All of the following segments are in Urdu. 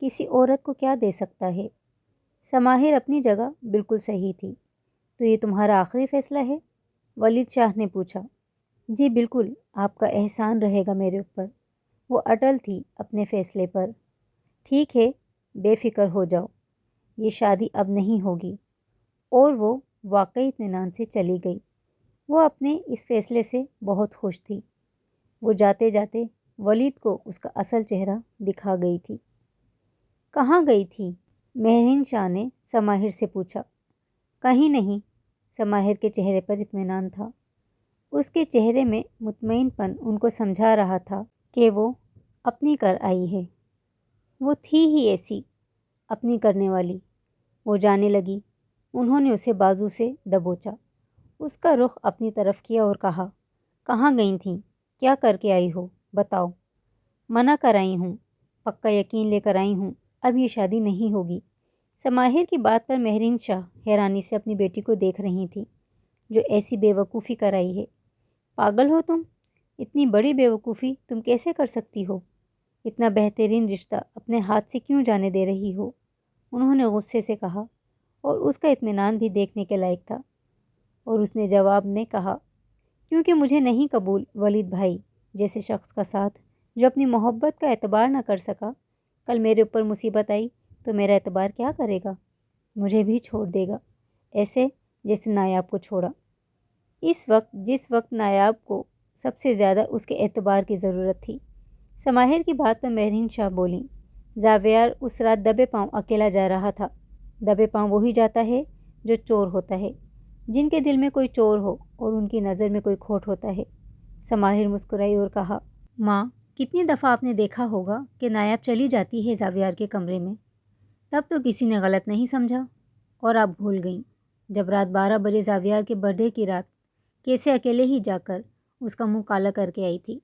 کسی عورت کو کیا دے سکتا ہے؟ سماہر اپنی جگہ بالکل صحیح تھی۔ تو یہ تمہارا آخری فیصلہ ہے؟ ولید شاہ نے پوچھا۔ جی بالکل، آپ کا احسان رہے گا میرے اوپر۔ وہ اٹل تھی اپنے فیصلے پر۔ ٹھیک ہے، بے فکر ہو جاؤ، یہ شادی اب نہیں ہوگی۔ اور وہ واقعی اطمینان سے چلی گئی۔ وہ اپنے اس فیصلے سے بہت خوش تھی۔ وہ جاتے جاتے ولید کو اس کا اصل چہرہ دکھا گئی تھی۔ کہاں گئی تھی؟ مہرین شاہ نے سماہر سے پوچھا۔ کہیں نہیں، سماہر کے چہرے پر اطمینان تھا۔ اس کے چہرے میں مطمئن پن ان کو سمجھا رہا تھا کہ وہ اپنی کر آئی ہے۔ وہ تھی ہی ایسی اپنی کرنے والی۔ وہ جانے لگی۔ انہوں نے اسے بازو سے دبوچا، اس کا رخ اپنی طرف کیا اور کہا، کہاں گئی تھیں؟ کیا کر کے آئی ہو؟ بتاؤ۔ منع کر آئی ہوں، پکا یقین لے کر آئی ہوں، اب یہ شادی نہیں ہوگی۔ سماہر کی بات پر مہرین شاہ حیرانی سے اپنی بیٹی کو دیکھ رہی تھی، جو ایسی بے وقوفی کر آئی ہے۔ پاگل ہو تم؟ اتنی بڑی بے وقوفی تم کیسے کر سکتی ہو؟ اتنا بہترین رشتہ اپنے ہاتھ سے کیوں جانے دے رہی ہو؟ انہوں نے غصے سے کہا، اور اس کا اطمینان بھی دیکھنے کے لائق تھا۔ اور اس نے جواب میں کہا، کیونکہ مجھے نہیں قبول ولید بھائی جیسے شخص کا ساتھ جو اپنی محبت کا اعتبار نہ کر سکا۔ کل میرے اوپر مصیبت آئی تو میرا اعتبار کیا کرے گا؟ مجھے بھی چھوڑ دے گا، ایسے جیسے نایاب کو چھوڑا۔ جس وقت نایاب کو سب سے زیادہ اس کے اعتبار کی ضرورت تھی۔ سماہر کی بات پر مہرین شاہ بولیں، زاویار اس رات دبے پاؤں اکیلا جا رہا تھا۔ دبے پاؤں وہی جاتا ہے جو چور ہوتا ہے، جن کے دل میں کوئی چور ہو اور ان کی نظر میں کوئی کھوٹ ہوتا ہے۔ سماہر مسکرائی اور کہا، ماں، کتنی دفعہ آپ نے دیکھا ہوگا کہ نایاب چلی جاتی ہے زاویار کے کمرے میں، تب تو کسی نے غلط نہیں سمجھا، اور آپ بھول گئیں جب رات 12 بجے زاویار کے برتھ ڈے کی رات کیسے اکیلے ہی جا کر اس کا منہ کالا کر کے آئی تھی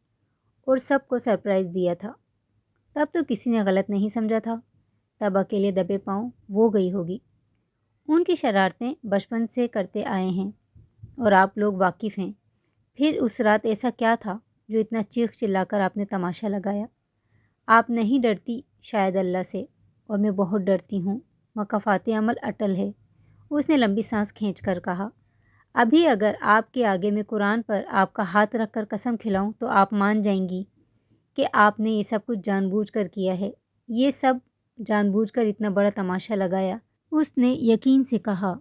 اور سب کو سرپرائز دیا تھا۔ تب تو کسی نے غلط نہیں سمجھا تھا، تب اکیلے دبے پاؤں وہ گئی ہوگی۔ ان کی شرارتیں بچپن سے کرتے آئے ہیں اور آپ لوگ واقف ہیں۔ پھر اس رات ایسا کیا تھا جو اتنا چیخ چلا کر آپ نے تماشا لگایا؟ آپ نہیں ڈرتی شاید اللہ سے، اور میں بہت ڈرتی ہوں۔ مکافات عمل اٹل ہے۔ اس نے لمبی سانس کھینچ کر کہا، ابھی اگر آپ کے آگے میں قرآن پر آپ کا ہاتھ رکھ کر قسم کھلاؤں تو آپ مان جائیں گی کہ آپ نے یہ سب کچھ جان بوجھ کر کیا ہے، یہ سب جان بوجھ کر اتنا بڑا تماشا لگایا۔ اس نے یقین سے کہا،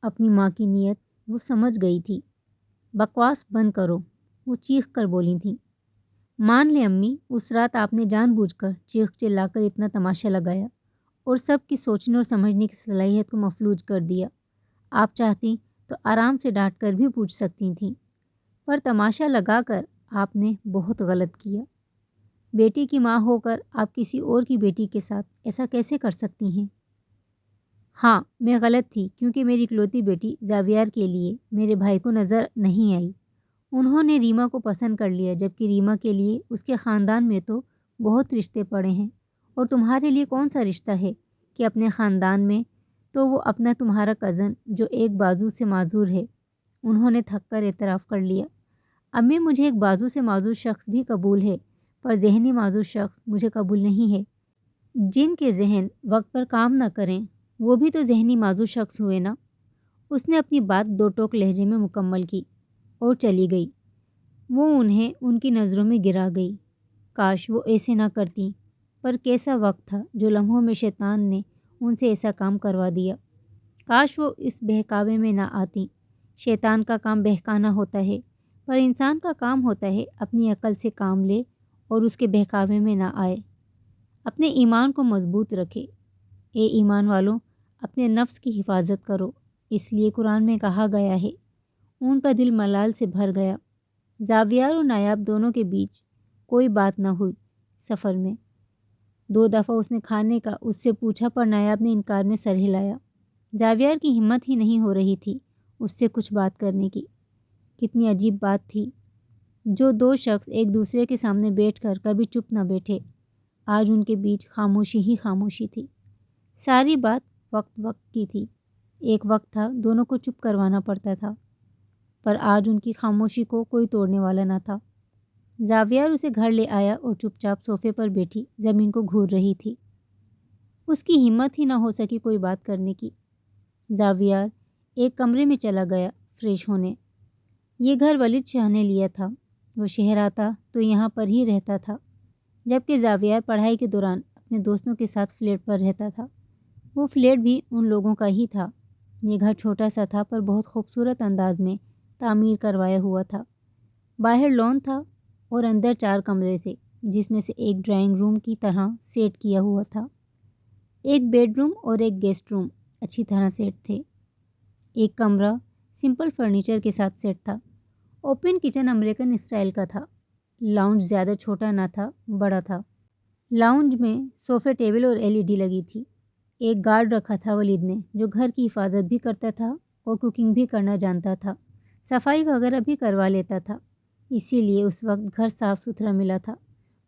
اپنی ماں کی نیت وہ سمجھ گئی تھی۔ بکواس بند کرو، وہ چیخ کر بولی تھیں۔ مان لے امی، اس رات آپ نے جان بوجھ کر چیخ چلا کر اتنا تماشا لگایا اور سب کی سوچنے اور سمجھنے کی صلاحیت کو مفلوج کر دیا۔ آپ چاہتی تو آرام سے ڈانٹ کر بھی پوچھ سکتی تھیں، پر تماشا لگا کر آپ نے بہت غلط کیا۔ بیٹی کی ماں ہو کر آپ کسی اور کی بیٹی کے ساتھ ایسا کیسے کر سکتی ہیں؟ ہاں، میں غلط تھی، کیونکہ میری اکلوتی بیٹی زاویار کے لیے میرے بھائی کو نظر نہیں آئی۔ انہوں نے ریما کو پسند کر لیا، جبکہ ریما کے لیے اس کے خاندان میں تو بہت رشتے پڑے ہیں، اور تمہارے لیے کون سا رشتہ ہے کہ اپنے خاندان میں تو وہ اپنا تمہارا کزن جو ایک بازو سے معذور ہے۔ انہوں نے تھک کر اعتراف کر لیا، امی مجھے ایک بازو سے معذور شخص بھی قبول ہے، پر ذہنی معذور شخص مجھے قبول نہیں ہے۔ جن کے ذہن وقت پر کام نہ کریں وہ بھی تو ذہنی معذور شخص ہوئے نا۔ اس نے اپنی بات دو ٹوک لہجے میں مکمل کی اور چلی گئی۔ وہ انہیں ان کی نظروں میں گرا گئی۔ کاش وہ ایسے نہ کرتی، پر کیسا وقت تھا جو لمحوں میں شیطان نے ان سے ایسا کام کروا دیا۔ کاش وہ اس بہکاوے میں نہ آتی۔ شیطان کا کام بہکانا ہوتا ہے، پر انسان کا کام ہوتا ہے اپنی عقل سے کام لے اور اس کے بہکاوے میں نہ آئے۔ اپنے ایمان کو مضبوط رکھے۔ اے ایمان والوں، اپنے نفس کی حفاظت کرو، اس لیے قرآن میں کہا گیا ہے۔ ان کا دل ملال سے بھر گیا۔ زاویار اور نایاب دونوں کے بیچ کوئی بات نہ ہوئی۔ سفر میں 2 دفعہ اس نے کھانے کا اس سے پوچھا، پر نایاب نے انکار میں سر ہلایا۔ زاویار کی ہمت ہی نہیں ہو رہی تھی اس سے کچھ بات کرنے کی۔ کتنی عجیب بات تھی، جو 2 شخص ایک دوسرے کے سامنے بیٹھ کر کبھی چپ نہ بیٹھے، آج ان کے بیچ خاموشی ہی خاموشی تھی۔ ساری بات وقت کی تھی۔ ایک وقت تھا دونوں کو چپ کروانا پڑتا تھا، پر آج ان کی خاموشی کو کوئی توڑنے والا نہ تھا۔ زاویار اسے گھر لے آیا اور چپ چاپ صوفے پر بیٹھی زمین کو گھور رہی تھی۔ اس کی ہمت ہی نہ ہو سکی کوئی بات کرنے کی۔ زاویار ایک کمرے میں چلا گیا فریش ہونے۔ یہ گھر ولید شاہ نے لیا تھا۔ وہ شہر آتا تو یہاں پر ہی رہتا تھا، جبکہ زاویار پڑھائی کے دوران اپنے دوستوں کے ساتھ فلیٹ پر رہتا تھا۔ وہ فلیٹ بھی ان لوگوں کا ہی تھا۔ یہ گھر چھوٹا سا تھا پر بہت خوبصورت انداز میں تعمیر کروایا ہوا تھا۔ باہر لان تھا اور اندر 4 کمرے تھے، جس میں سے ایک ڈرائنگ روم کی طرح سیٹ کیا ہوا تھا۔ ایک بیڈ روم اور ایک گیسٹ روم اچھی طرح سیٹ تھے۔ ایک کمرہ سمپل فرنیچر کے ساتھ سیٹ تھا۔ اوپن کچن امریکن اسٹائل کا تھا۔ لاؤنج زیادہ چھوٹا نہ تھا، بڑا تھا۔ لاؤنج میں صوفے، ٹیبل اور LED لگی تھی۔ ایک گارڈ رکھا تھا ولید نے، جو گھر کی حفاظت بھی کرتا تھا اور کوکنگ بھی کرنا جانتا تھا، صفائی وغیرہ بھی کروا لیتا تھا، اسی لیے اس وقت گھر صاف ستھرا ملا تھا۔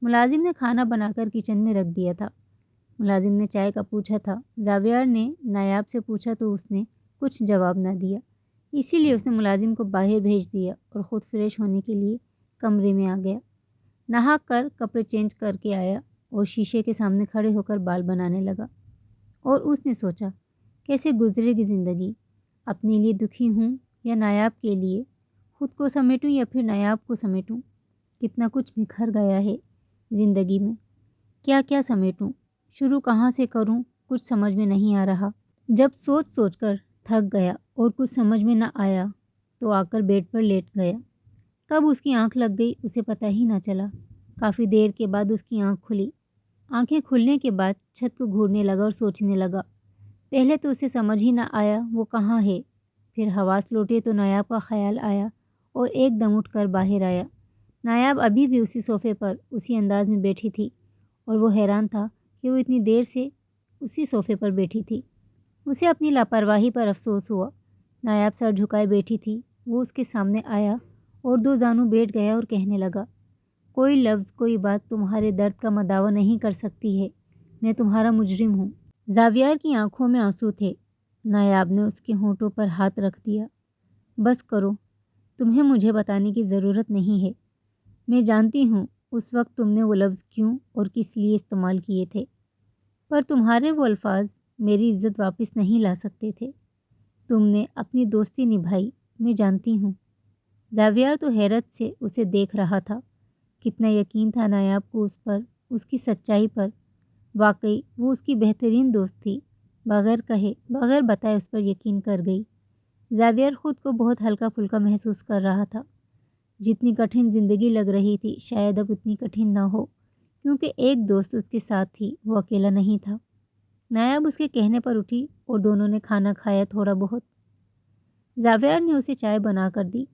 ملازم نے کھانا بنا کر کچن میں رکھ دیا تھا۔ ملازم نے چائے کا پوچھا تھا۔ زاویار نے نایاب سے پوچھا تو اس نے کچھ جواب نہ دیا، اسی لیے اس نے ملازم کو باہر بھیج دیا اور خود فریش ہونے کے لیے کمرے میں آ گیا۔ نہا کر کپڑے چینج کر کے آیا اور شیشے کے سامنے کھڑے ہو کر بال بنانے لگا، اور اس نے سوچا کیسے گزرے گی زندگی، اپنے لیے دکھی ہوں یا نایاب کے لیے، خود کو سمیٹوں یا پھر نایاب کو سمیٹوں۔ کتنا کچھ بکھر گیا ہے زندگی میں، کیا کیا سمیٹوں، شروع کہاں سے کروں، کچھ سمجھ میں نہیں آ رہا۔ جب سوچ سوچ کر تھک گیا اور کچھ سمجھ میں نہ آیا تو آ کر بیڈ پر لیٹ گیا۔ کب اس کی آنکھ لگ گئی اسے پتہ ہی نہ چلا۔ کافی دیر کے بعد اس کی آنکھ کھلی۔ آنکھیں کھلنے کے بعد چھت کو گھورنے لگا اور سوچنے لگا۔ پہلے تو اسے سمجھ ہی نہ آیا وہ کہاں ہے، پھر حواس لوٹے تو نایاب کا خیال آیا اور ایک دم اٹھ کر باہر آیا۔ نایاب ابھی بھی اسی صوفے پر اسی انداز میں بیٹھی تھی اور وہ حیران تھا کہ وہ اتنی دیر سے اسی صوفے پر بیٹھی تھی۔ اسے اپنی لاپرواہی پر افسوس ہوا۔ نایاب سر جھکائے بیٹھی تھی۔ وہ اس کے سامنے آیا اور 2 زانوں بیٹھ گیا اور کہنے لگا، کوئی لفظ، کوئی بات تمہارے درد کا مداوع نہیں کر سکتی ہے، میں تمہارا مجرم ہوں۔ زاویار کی آنکھوں میں آنسو تھے۔ نایاب نے اس کے ہونٹوں پر ہاتھ رکھ دیا۔ بس کرو، تمہیں مجھے بتانے کی ضرورت نہیں ہے۔ میں جانتی ہوں اس وقت تم نے وہ لفظ کیوں اور کس لیے استعمال کیے تھے، پر تمہارے وہ الفاظ میری عزت واپس نہیں لا سکتے تھے۔ تم نے اپنی دوستی نبھائی، میں جانتی ہوں۔ زاویار تو حیرت سے اسے دیکھ رہا تھا۔ کتنا یقین تھا نایاب کو اس پر، اس کی سچائی پر۔ واقعی وہ اس کی بہترین دوست تھی، بغیر کہے بغیر بتائے اس پر یقین کر گئی۔ زاویار خود کو بہت ہلکا پھلکا محسوس کر رہا تھا۔ جتنی کٹھن زندگی لگ رہی تھی شاید اب اتنی کٹھن نہ ہو، کیونکہ ایک دوست اس کے ساتھ تھی، وہ اکیلا نہیں تھا۔ نایاب اس کے کہنے پر اٹھی اور دونوں نے کھانا کھایا تھوڑا بہت۔ زاویار نے اسے چائے بنا کر دی۔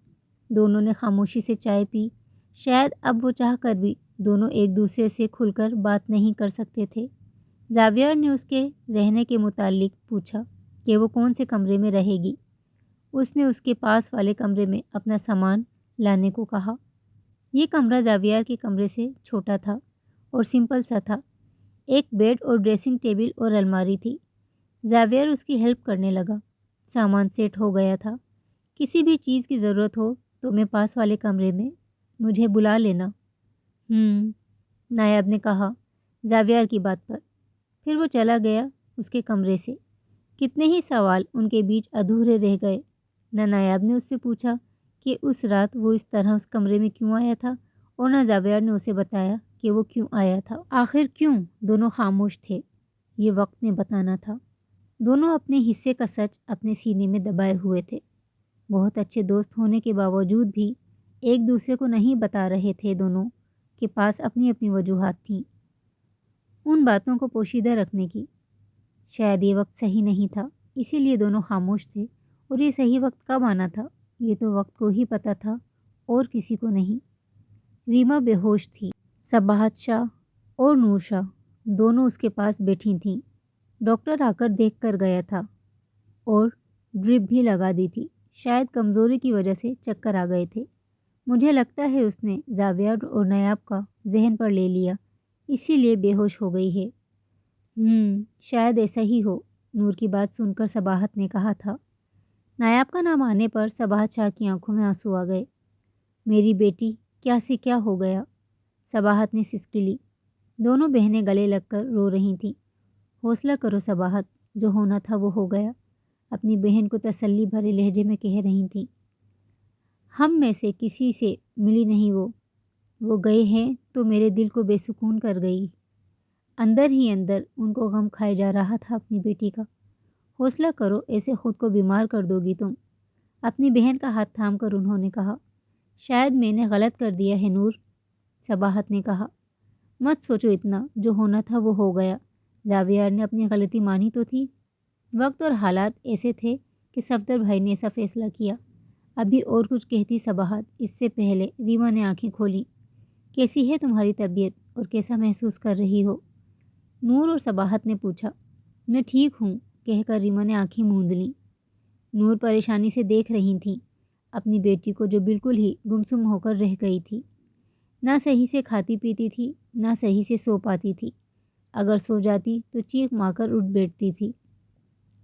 دونوں نے خاموشی سے چائے پی۔ شاید اب وہ چاہ کر بھی دونوں ایک دوسرے سے کھل کر بات نہیں کر سکتے تھے۔ زاویار نے اس کے رہنے کے متعلق پوچھا کہ وہ کون سے کمرے میں رہے گی۔ اس نے اس کے پاس والے کمرے میں اپنا سامان لانے کو کہا۔ یہ کمرہ زاویار کے کمرے سے چھوٹا تھا اور سمپل سا تھا۔ ایک بیڈ اور ڈریسنگ ٹیبل اور الماری تھی۔ زاویار اس کی ہیلپ کرنے لگا۔ سامان سیٹ ہو گیا تھا۔ کسی بھی چیز کی ضرورت ہو تو میں پاس والے کمرے میں، مجھے بلا لینا۔ نایاب نے کہا زاویار کی بات پر۔ پھر وہ چلا گیا اس کے کمرے سے۔ کتنے ہی سوال ان کے بیچ ادھورے رہ گئے۔ نہ نایاب نے اس سے پوچھا کہ اس رات وہ اس طرح اس کمرے میں کیوں آیا تھا، اور نہ زاویار نے اسے بتایا کہ وہ کیوں آیا تھا۔ آخر کیوں دونوں خاموش تھے، یہ وقت نے بتانا تھا۔ دونوں اپنے حصے کا سچ اپنے سینے میں دبائے ہوئے تھے۔ بہت اچھے دوست ہونے کے باوجود بھی ایک دوسرے کو نہیں بتا رہے تھے۔ دونوں کے پاس اپنی اپنی وجوہات تھیں ان باتوں کو پوشیدہ رکھنے کی۔ شاید یہ وقت صحیح نہیں تھا، اسی لیے دونوں خاموش تھے، اور یہ صحیح وقت کب آنا تھا یہ تو وقت کو ہی پتہ تھا اور کسی کو نہیں۔ ریما بے ہوش تھی۔ صباحت شاہ اور نور شاہ دونوں اس کے پاس بیٹھی تھیں۔ ڈاکٹر آ کر دیکھ کر گیا تھا اور ڈرپ بھی لگا دی تھی۔ شاید کمزوری کی وجہ سے چکر آ گئے تھے۔ مجھے لگتا ہے اس نے زاویار اور نایاب کا ذہن پر لے لیا، اسی لیے بے ہوش ہو گئی ہے۔ شاید ایسا ہی ہو، نور کی بات سن کر صباحت نے کہا تھا۔ نایاب کا نام آنے پر صباحت شاہ کی آنکھوں میں آنسو آ گئے۔ میری بیٹی کیا سے کیا ہو گیا؟ صباحت نے سسکی لی۔ دونوں بہنیں گلے لگ کر رو رہی تھیں۔ حوصلہ کرو صباحت، جو ہونا تھا وہ ہو گیا، اپنی بہن کو تسلی بھرے لہجے میں کہہ رہی تھیں۔ ہم میں سے کسی سے ملی نہیں وہ گئے ہیں تو میرے دل کو بے سکون کر گئی۔ اندر ہی اندر ان کو غم کھائے جا رہا تھا اپنی بیٹی کا۔ حوصلہ کرو، ایسے خود کو بیمار کر دو گی تم، اپنی بہن کا ہاتھ تھام کر انہوں نے کہا۔ شاید میں نے غلط کر دیا ہے نور، صباحت نے کہا۔ مت سوچو اتنا، جو ہونا تھا وہ ہو گیا۔ زاویار نے اپنی غلطی مانی تو تھی۔ وقت اور حالات ایسے تھے کہ صفدر بھائی نے ایسا فیصلہ کیا۔ ابھی اور کچھ کہتی صباحت، اس سے پہلے ریما نے آنکھیں کھولیں۔ کیسی ہے تمہاری طبیعت اور کیسا محسوس کر رہی ہو؟ نور اور صباحت نے پوچھا۔ میں ٹھیک ہوں، کہہ کر ریما نے آنکھیں موند لیں۔ نور پریشانی سے دیکھ رہی تھیں اپنی بیٹی کو، جو بالکل ہی گمسم ہو کر رہ گئی تھی۔ نہ صحیح سے کھاتی پیتی تھی، نہ صحیح سے سو پاتی تھی۔ اگر سو جاتی تو چیخ مار کر اٹھ بیٹھتی تھی۔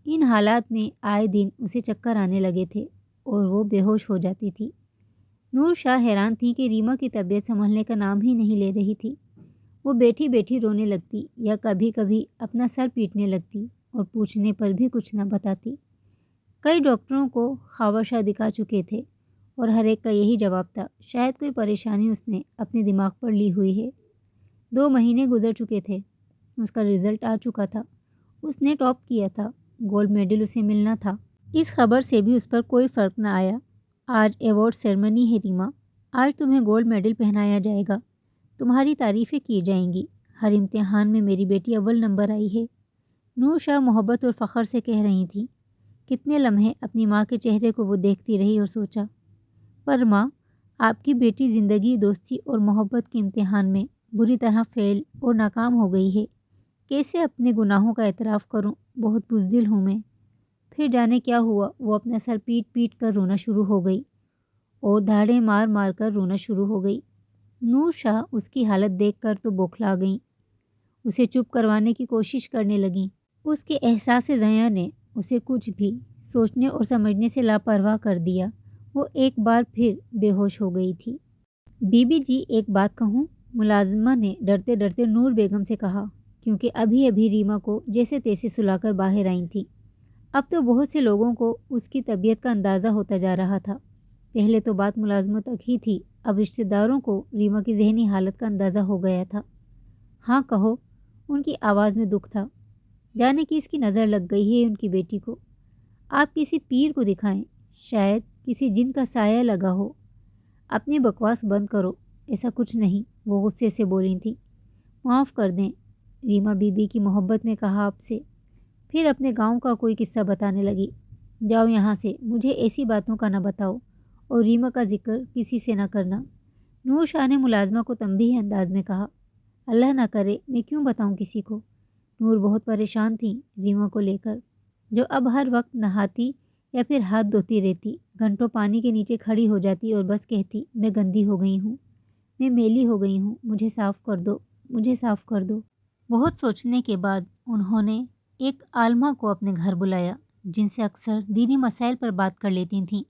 ان حالات میں آئے دن اسے چکر آنے لگے تھے اور وہ بے ہوش ہو جاتی تھی۔ نور شاہ حیران تھی کہ ریما کی طبیعت سنبھلنے کا نام ہی نہیں لے رہی تھی۔ وہ بیٹھی بیٹھی رونے لگتی یا کبھی کبھی اپنا سر پیٹنے لگتی اور پوچھنے پر بھی کچھ نہ بتاتی۔ کئی ڈاکٹروں کو خواصہ دکھا چکے تھے اور ہر ایک کا یہی جواب تھا، شاید کوئی پریشانی اس نے اپنے دماغ پر لی ہوئی ہے۔ 2 مہینے گزر چکے تھے، اس کا رزلٹ آ چکا تھا، اس نے ٹاپ کیا تھا، گولڈ میڈل اسے ملنا تھا۔ اس خبر سے بھی اس پر کوئی فرق نہ آیا۔ آج ایوارڈ سیرمنی ہے ریما، آج تمہیں گولڈ میڈل پہنایا جائے گا، تمہاری تعریفیں کی جائیں گی، ہر امتحان میں میری بیٹی اول نمبر آئی ہے، نور شاہ محبت اور فخر سے کہہ رہی تھی۔ کتنے لمحے اپنی ماں کے چہرے کو وہ دیکھتی رہی اور سوچا، پر ماں، آپ کی بیٹی زندگی، دوستی اور محبت کے امتحان میں بری طرح فیل اور ناکام ہو گئی ہے۔ کیسے اپنے گناہوں کا اعتراف کروں، بہت بزدل ہوں میں۔ پھر جانے کیا ہوا، وہ اپنا سر پیٹ پیٹ کر رونا شروع ہو گئی اور دھاڑیں مار مار کر رونا شروع ہو گئی۔ نور شاہ اس کی حالت دیکھ کر تو بوکھلا گئیں، اسے چپ کروانے کی کوشش کرنے لگیں۔ اس کے احساس زیاں نے اسے کچھ بھی سوچنے اور سمجھنے سے لاپرواہ کر دیا۔ وہ ایک بار پھر بے ہوش ہو گئی تھی۔ بی بی جی، ایک بات کہوں، ملازمہ نے ڈرتے ڈرتے نور بیگم سے کہا، کیونکہ ابھی ابھی ریما کو جیسے تیسے سلا کر باہر آئی تھی۔ اب تو بہت سے لوگوں کو اس کی طبیعت کا اندازہ ہوتا جا رہا تھا۔ پہلے تو بات ملازموں تک ہی تھی، اب رشتہ داروں کو ریما کی ذہنی حالت کا اندازہ ہو گیا تھا۔ ہاں کہو، ان کی آواز میں دکھ تھا۔ جانے کی اس کی نظر لگ گئی ہے ان کی بیٹی کو۔ آپ کسی پیر کو دکھائیں، شاید کسی جن کا سایہ لگا ہو۔ اپنی بکواس بند کرو، ایسا کچھ نہیں، وہ غصے سے بولی تھی۔ معاف کر دیں، ریما بی بی کی محبت میں کہا آپ سے۔ پھر اپنے گاؤں کا کوئی قصہ بتانے لگی۔ جاؤ یہاں سے، مجھے ایسی باتوں کا نہ بتاؤ اور ریما کا ذکر کسی سے نہ کرنا۔ نور شاہ نے ملازمہ کو تنبیہ انداز میں کہا۔ اللہ نہ کرے، میں کیوں بتاؤں کسی کو؟ نور بہت پریشان تھیں ریما کو لے کر، جو اب ہر وقت نہاتی یا پھر ہاتھ دھوتی رہتی، گھنٹوں پانی کے نیچے کھڑی ہو جاتی اور بس کہتی، میں گندی ہو گئی ہوں، میں میلی ہو گئی ہوں، مجھے صاف کر دو، مجھے صاف کر دو۔ بہت سوچنے کے بعد انہوں نے ایک عالمہ کو اپنے گھر بلایا، جن سے اکثر دینی مسائل پر بات کر لیتی تھیں۔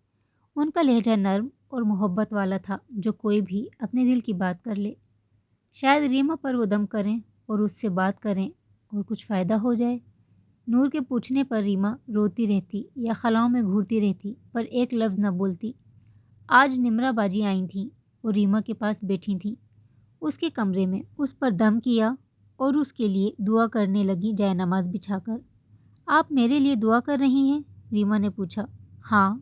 ان کا لہجہ نرم اور محبت والا تھا، جو کوئی بھی اپنے دل کی بات کر لے۔ شاید ریما پر وہ دم کریں اور اس سے بات کریں اور کچھ فائدہ ہو جائے۔ نور کے پوچھنے پر ریما روتی رہتی یا خلاؤں میں گھورتی رہتی، پر ایک لفظ نہ بولتی۔ آج نمرا باجی آئی تھیں اور ریما کے پاس بیٹھی تھیں اس کے کمرے میں، اس پر دم کیا اور اس کے لیے دعا کرنے لگی جائے نماز بچھا کر۔ آپ میرے لیے دعا کر رہی ہیں؟ ریما نے پوچھا۔ ہاں،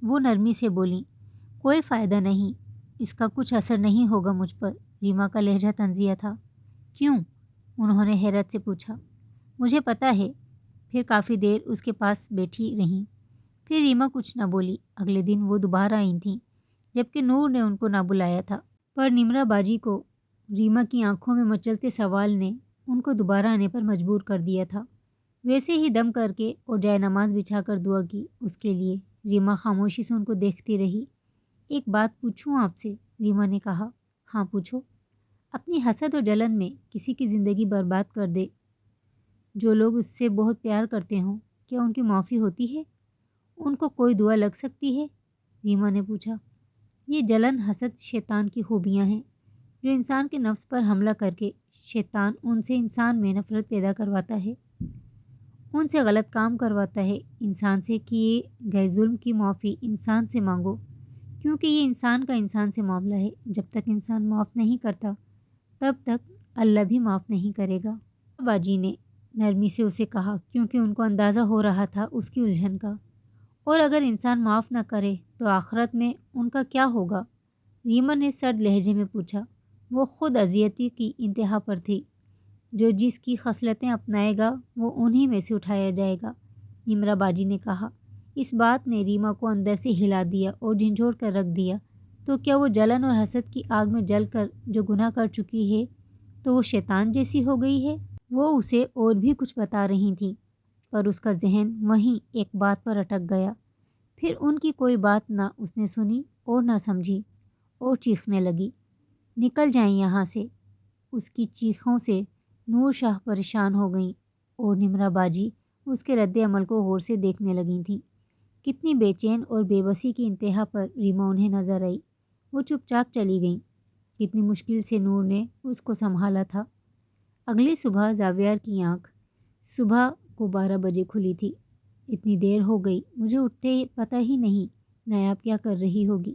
وہ نرمی سے بولیں۔ کوئی فائدہ نہیں، اس کا کچھ اثر نہیں ہوگا مجھ پر، ریما کا لہجہ طنزیہ تھا۔ کیوں؟ انہوں نے حیرت سے پوچھا۔ مجھے پتہ ہے۔ پھر کافی دیر اس کے پاس بیٹھی رہیں، پھر ریما کچھ نہ بولی۔ اگلے دن وہ دوبارہ آئی تھیں، جبکہ نور نے ان کو نہ بلایا تھا، پر نمرا باجی کو ریما کی آنکھوں میں مچلتے سوال نے ان کو دوبارہ آنے پر مجبور کر دیا تھا۔ ویسے ہی دم کر کے اور جائے نماز بچھا کر دعا کی اس کے لیے۔ ریما خاموشی سے ان کو دیکھتی رہی۔ ایک بات پوچھوں آپ سے؟ ریما نے کہا۔ ہاں پوچھو۔ اپنی حسد اور جلن میں کسی کی زندگی برباد کر دے جو لوگ اس سے بہت پیار کرتے ہوں، کیا ان کی معافی ہوتی ہے؟ ان کو کوئی دعا لگ سکتی ہے؟ ریما نے پوچھا۔ یہ جلن، حسد شیطان کی خوبیاں ہیں، جو انسان کے نفس پر حملہ کر کے شیطان ان سے انسان میں نفرت پیدا کرواتا ہے۔ ان سے غلط کام کرواتا ہے۔ انسان سے کیے گئے ظلم کی معافی انسان سے مانگو، کیونکہ یہ انسان کا انسان سے معاملہ ہے۔ جب تک انسان معاف نہیں کرتا تب تک اللہ بھی معاف نہیں کرے گا۔ باجی نے نرمی سے اسے کہا، کیونکہ ان کو اندازہ ہو رہا تھا اس کی الجھن کا۔ اور اگر انسان معاف نہ کرے تو آخرت میں ان کا کیا ہوگا؟ ریما نے سرد لہجے میں پوچھا۔ وہ خود اذیتی کی انتہا پر تھی۔ جو جس کی خصلتیں اپنائے گا وہ انہی میں سے اٹھایا جائے گا، نمرا باجی نے کہا۔ اس بات نے ریما کو اندر سے ہلا دیا اور جھنجھوڑ کر رکھ دیا۔ تو کیا وہ جلن اور حسد کی آگ میں جل کر جو گناہ کر چکی ہے تو وہ شیطان جیسی ہو گئی ہے؟ وہ اسے اور بھی کچھ بتا رہی تھیں، پر اس کا ذہن وہیں ایک بات پر اٹک گیا۔ پھر ان کی کوئی بات نہ اس نے سنی اور نہ سمجھی، اور چیخنے لگی، نکل جائیں یہاں سے۔ اس کی چیخوں سے نور شاہ پریشان ہو گئیں اور نمرا باجی اس کے رد عمل کو غور سے دیکھنے لگی تھیں۔ کتنی بے چین اور بے بسی کی انتہا پر ریما انہیں نظر آئی۔ وہ چپ چاپ چلی گئیں۔ کتنی مشکل سے نور نے اس کو سنبھالا تھا۔ اگلی صبح زاویار کی آنکھ صبح کو 12 بجے کھلی تھی۔ اتنی دیر ہو گئی، مجھے اٹھتے پتہ ہی نہیں نایاب کیا کر رہی ہوگی۔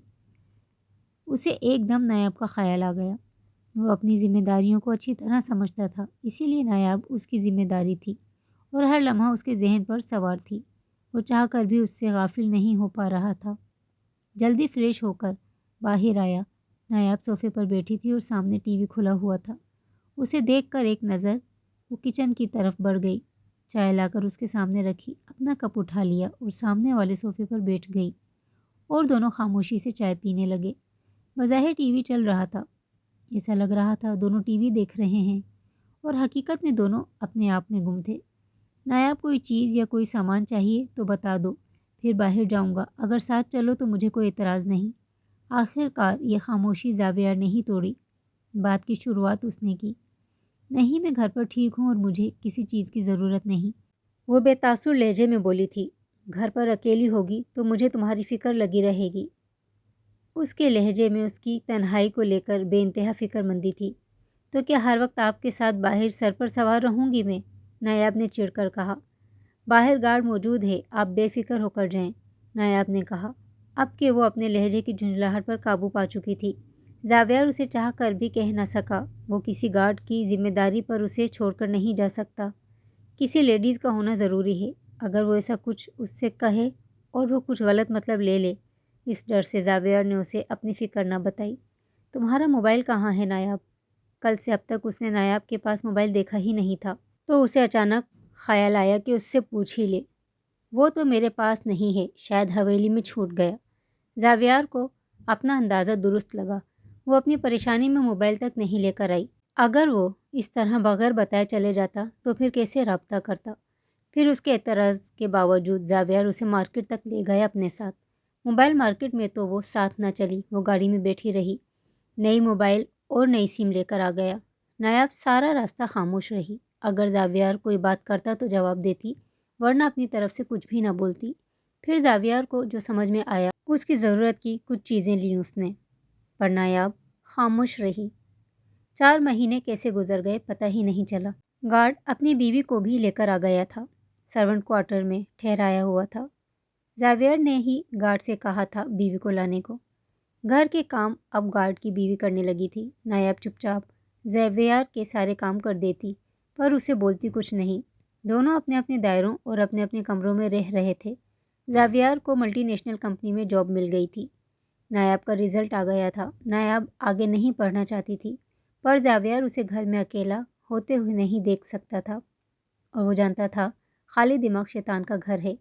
اسے ایک دم نایاب کا خیال آ گیا۔ وہ اپنی ذمہ داریوں کو اچھی طرح سمجھتا تھا، اسی لیے نایاب اس کی ذمہ داری تھی اور ہر لمحہ اس کے ذہن پر سوار تھی۔ وہ چاہ کر بھی اس سے غافل نہیں ہو پا رہا تھا۔ جلدی فریش ہو کر باہر آیا۔ نایاب صوفے پر بیٹھی تھی اور سامنے ٹی وی کھلا ہوا تھا۔ اسے دیکھ کر ایک نظر وہ کچن کی طرف بڑھ گئی، چائے لا کر اس کے سامنے رکھی، اپنا کپ اٹھا لیا اور سامنے والے صوفے پر بیٹھ گئی، اور دونوں خاموشی سے چائے پینے لگے۔ بظاہر ٹی وی چل رہا تھا، ایسا لگ رہا تھا دونوں ٹی وی دیکھ رہے ہیں، اور حقیقت میں دونوں اپنے آپ میں گم تھے۔ نایاب کوئی چیز یا کوئی سامان چاہیے تو بتا دو، پھر باہر جاؤں گا، اگر ساتھ چلو تو مجھے کوئی اعتراض نہیں۔ آخر کار یہ خاموشی زاویار نے ہی توڑی۔ بات کی شروعات اس نے کی۔ نہیں، میں گھر پر ٹھیک ہوں اور مجھے کسی چیز کی ضرورت نہیں، وہ بے تاثر لہجے میں بولی تھی۔ گھر پر اکیلی ہوگی تو مجھے تمہاری فکر لگی رہے گی۔ اس کے لہجے میں اس کی تنہائی کو لے کر بے انتہا فکر مندی تھی۔ تو کیا ہر وقت آپ کے ساتھ باہر سر پر سوار رہوں گی میں؟ نایاب نے چڑھ کر کہا۔ باہر گارڈ موجود ہے، آپ بے فکر ہو کر جائیں، نایاب نے کہا، اب کہ وہ اپنے لہجے کی جھنجھلاہٹ پر قابو پا چکی تھی۔ زاویار اسے چاہ کر بھی کہہ نہ سکا، وہ کسی گارڈ کی ذمہ داری پر اسے چھوڑ کر نہیں جا سکتا۔ کسی لیڈیز کا ہونا ضروری ہے، اگر وہ ایسا کچھ اس سے کہے اور وہ کچھ غلط مطلب لے لے۔ اس ڈر سے زاویار نے اسے اپنی فکر نہ بتائی۔ تمہارا موبائل کہاں ہے نایاب؟ کل سے اب تک اس نے نایاب کے پاس موبائل دیکھا ہی نہیں تھا، تو اسے اچانک خیال آیا کہ اس سے پوچھ ہی لے۔ وہ تو میرے پاس نہیں ہے، شاید حویلی میں چھوٹ گیا۔ زاویار کو اپنا اندازہ درست لگا۔ وہ اپنی پریشانی میں موبائل تک نہیں لے کر آئی۔ اگر وہ اس طرح بغیر بتائے چلے جاتا تو پھر کیسے رابطہ کرتا؟ پھر اس کے اعتراض کے باوجود زاویار اسے مارکیٹ تک لے گیا اپنے ساتھ۔ موبائل مارکیٹ میں تو وہ ساتھ نہ چلی، وہ گاڑی میں بیٹھی رہی، نئی موبائل اور نئی سم لے کر آ گیا۔ نایاب سارا راستہ خاموش رہی۔ اگر زاویار کوئی بات کرتا تو جواب دیتی، ورنہ اپنی طرف سے کچھ بھی نہ بولتی۔ پھر زاویار کو جو سمجھ میں آیا، اس کی ضرورت کی کچھ چیزیں لیں اس نے، پر نایاب خاموش رہی۔ 4 مہینے کیسے گزر گئے پتہ ہی نہیں چلا۔ گارڈ اپنی بیوی کو بھی لے کر آ گیا تھا، سرونٹ کوارٹر میں ٹھہرایا ہوا تھا۔ زاویار نے ہی گارڈ سے کہا تھا بیوی کو لانے کو۔ گھر کے کام اب گارڈ کی بیوی کرنے لگی تھی۔ نایاب چپ چاپ زاویار کے سارے کام کر دیتی، پر اسے بولتی کچھ نہیں۔ دونوں اپنے اپنے دائروں اور اپنے اپنے کمروں میں رہ رہے تھے۔ زاویار کو ملٹی نیشنل کمپنی میں جاب مل گئی تھی۔ نایاب کا رزلٹ آ گیا تھا۔ نایاب آگے نہیں پڑھنا چاہتی تھی، پر زاویار اسے گھر میں اکیلا ہوتے ہوئے نہیں دیکھ سکتا تھا، اور وہ جانتا تھا خالی دماغ شیطان کا گھر ہے،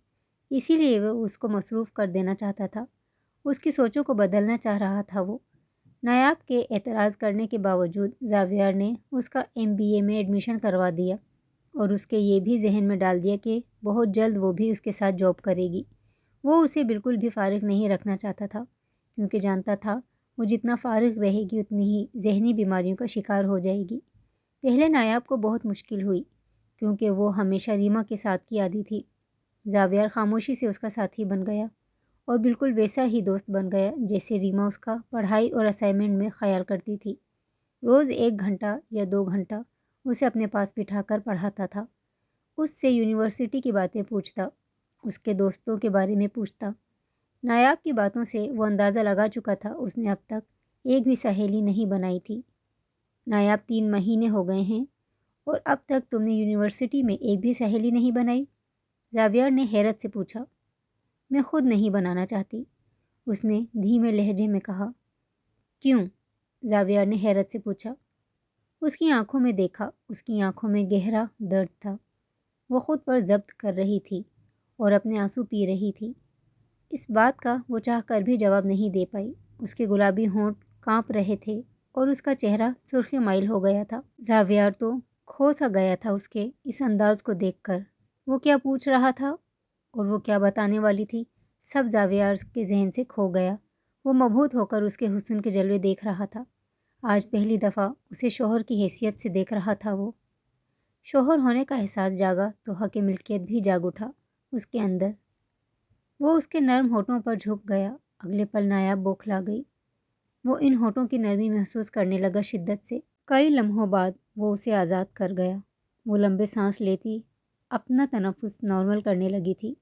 اسی لیے وہ اس کو مصروف کر دینا چاہتا تھا، اس کی سوچوں کو بدلنا چاہ رہا تھا وہ۔ نایاب کے اعتراض کرنے کے باوجود زاویار نے اس کا MBA میں ایڈمیشن کروا دیا، اور اس کے یہ بھی ذہن میں ڈال دیا کہ بہت جلد وہ بھی اس کے ساتھ جاب کرے گی۔ وہ اسے بالکل بھی فارغ نہیں رکھنا چاہتا تھا، کیونکہ جانتا تھا وہ جتنا فارغ رہے گی اتنی ہی ذہنی بیماریوں کا شکار ہو جائے گی۔ پہلے نایاب کو بہت مشکل ہوئی، کیونکہ وہ ہمیشہ ریما کے ساتھ کی عادی تھی۔ زاویار خاموشی سے اس کا ساتھی بن گیا، اور بالکل ویسا ہی دوست بن گیا جیسے ریما اس کا پڑھائی اور اسائنمنٹ میں خیال کرتی تھی۔ روز 1 گھنٹہ یا 2 گھنٹہ اسے اپنے پاس بٹھا کر پڑھاتا تھا۔ اس سے یونیورسٹی کی باتیں پوچھتا، اس کے دوستوں کے بارے میں پوچھتا۔ نایاب کی باتوں سے وہ اندازہ لگا چکا تھا اس نے اب تک ایک بھی سہیلی نہیں بنائی تھی۔ نایاب 3 مہینے ہو گئے ہیں اور اب تک تم نے یونیورسٹی میں ایک بھی سہیلی نہیں بنائی؟ زاویار نے حیرت سے پوچھا۔ میں خود نہیں بنانا چاہتی، اس نے دھیمے لہجے میں کہا۔ کیوں؟ زاویار نے حیرت سے پوچھا۔ اس کی آنکھوں میں دیکھا، اس کی آنکھوں میں گہرا درد تھا۔ وہ خود پر ضبط کر رہی تھی اور اپنے آنسو پی رہی تھی۔ اس بات کا وہ چاہ کر بھی جواب نہیں دے پائی۔ اس کے گلابی ہونٹ کانپ رہے تھے اور اس کا چہرہ سرخی مائل ہو گیا تھا۔ زاویار تو کھو سا گیا تھا اس کے اس انداز کو دیکھ کر۔ وہ کیا پوچھ رہا تھا اور وہ کیا بتانے والی تھی، سب زاویار کے ذہن سے کھو گیا۔ وہ مبہوت ہو کر اس کے حسن کے جلوے دیکھ رہا تھا۔ آج پہلی دفعہ اسے شوہر کی حیثیت سے دیکھ رہا تھا وہ۔ شوہر ہونے کا احساس جاگا تو حق ملکیت بھی جاگ اٹھا اس کے اندر۔ وہ اس کے نرم ہونٹوں پر جھک گیا۔ اگلے پل نایاب بوکھلا گئی۔ وہ ان ہونٹوں کی نرمی محسوس کرنے لگا شدت سے۔ کئی لمحوں بعد وہ اسے آزاد کر گیا۔ وہ لمبے سانس لیتی اپنا تنفس نارمل کرنے لگی تھی۔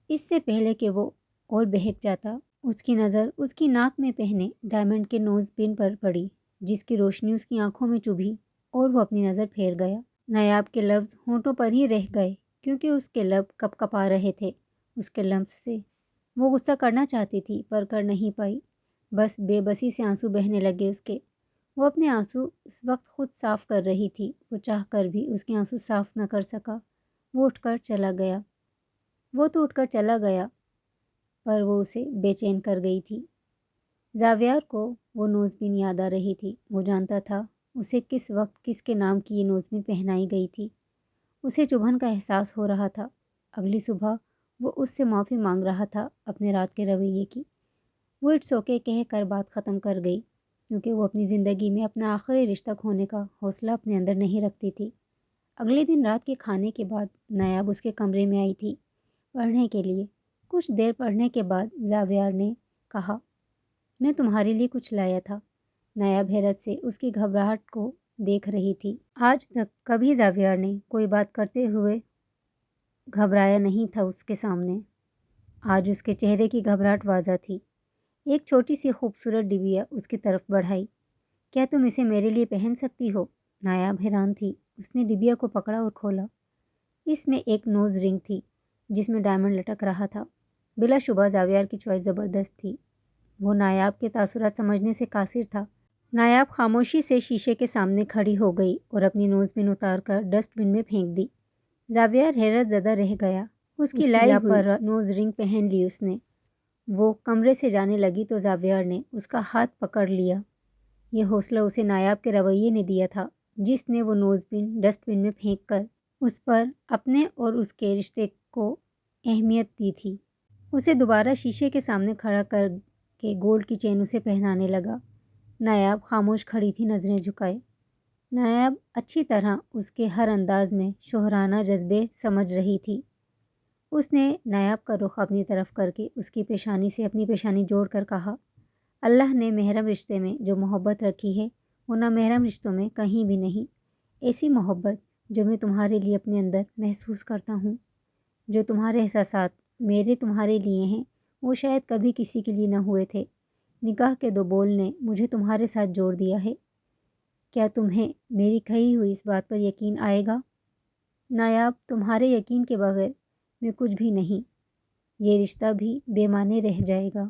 اس سے پہلے کہ وہ اور بہک جاتا، اس کی نظر اس کی ناک میں پہنے ڈائمنڈ کے نوز پن پر پڑی، جس کی روشنی اس کی آنکھوں میں چبھی اور وہ اپنی نظر پھیر گیا۔ نایاب کے لفظ ہونٹوں پر ہی رہ گئے کیونکہ اس کے لب کپ کپا رہے تھے اس کے لمس سے۔ وہ غصہ کرنا چاہتی تھی پر کر نہیں پائی، بس بے بسی سے آنسو بہنے لگے اس کے۔ وہ اپنے آنسو اس وقت خود صاف کر رہی تھی، وہ چاہ کر بھی اس کے آنسو صاف نہ کر سکا۔ وہ اٹھ کر چلا گیا۔ وہ تو اٹھ کر چلا گیا پر وہ اسے بے چین کر گئی تھی۔ زاویار کو وہ نوزبین یاد آ رہی تھی۔ وہ جانتا تھا اسے کس وقت کس کے نام کی یہ نوزبین پہنائی گئی تھی۔ اسے چبھن کا احساس ہو رہا تھا۔ اگلی صبح وہ اس سے معافی مانگ رہا تھا اپنے رات کے رویے کی۔ وہ اٹس اوکے کہہ کر بات ختم کر گئی کیونکہ وہ اپنی زندگی میں اپنا آخری رشتہ کھونے کا حوصلہ اپنے اندر نہیں رکھتی تھی۔ اگلے دن رات کے کھانے کے بعد نایاب اس کے کمرے میں آئی تھی پڑھنے کے لیے۔ کچھ دیر پڑھنے کے بعد زاویار نے کہا، میں تمہارے لیے کچھ لایا تھا۔ نایاب حیرت سے اس کی گھبراہٹ کو دیکھ رہی تھی۔ آج تک کبھی زاویار نے کوئی بات کرتے ہوئے گھبرایا نہیں تھا اس کے سامنے۔ آج اس کے چہرے کی گھبراہٹ واضح تھی۔ ایک چھوٹی سی خوبصورت ڈبیا اس کی طرف بڑھائی۔ کیا تم اسے میرے لیے پہن سکتی ہو؟ نایاب حیران تھی۔ اس نے ڈبیا کو پکڑا اور کھولا۔ اس میں ایک نوز رنگ تھی جس میں ڈائمنڈ لٹک رہا تھا۔ بلا شبہ زاویار کی چوائس زبردست تھی۔ وہ نایاب کے تاثرات سمجھنے سے قاصر تھا۔ نایاب خاموشی سے شیشے کے سامنے کھڑی ہو گئی اور اپنی نوز پن اتار کر ڈسٹ بن میں پھینک دی۔ زاویار حیرت زدہ رہ گیا۔ اس کی لائی ہوئی نوز رنگ پہن لی اس نے۔ وہ کمرے سے جانے لگی تو زاویار نے اس کا ہاتھ پکڑ لیا۔ یہ حوصلہ اسے نایاب کے رویے نے دیا تھا جس نے وہ نوز پن ڈسٹ بن میں پھینک کر اس پر اپنے اور اس کے رشتے کو اہمیت دی تھی۔ اسے دوبارہ شیشے کے سامنے کھڑا کر کے گولڈ کی چین اسے پہنانے لگا۔ نایاب خاموش کھڑی تھی نظریں جھکائے۔ نایاب اچھی طرح اس کے ہر انداز میں شوہرانہ جذبے سمجھ رہی تھی۔ اس نے نایاب کا رخ اپنی طرف کر کے اس کی پیشانی سے اپنی پیشانی جوڑ کر کہا، اللہ نے محرم رشتے میں جو محبت رکھی ہے وہ نامحرم رشتوں میں کہیں بھی نہیں۔ ایسی محبت جو میں تمہارے لیے اپنے اندر محسوس کرتا ہوں، جو تمہارے احساسات میرے تمہارے لیے ہیں وہ شاید کبھی کسی کے لیے نہ ہوئے تھے۔ نکاح کے 2 بول نے مجھے تمہارے ساتھ جوڑ دیا ہے۔ کیا تمہیں میری کہی ہوئی اس بات پر یقین آئے گا؟ نایاب، تمہارے یقین کے بغیر میں کچھ بھی نہیں۔ یہ رشتہ بھی بے معنی رہ جائے گا۔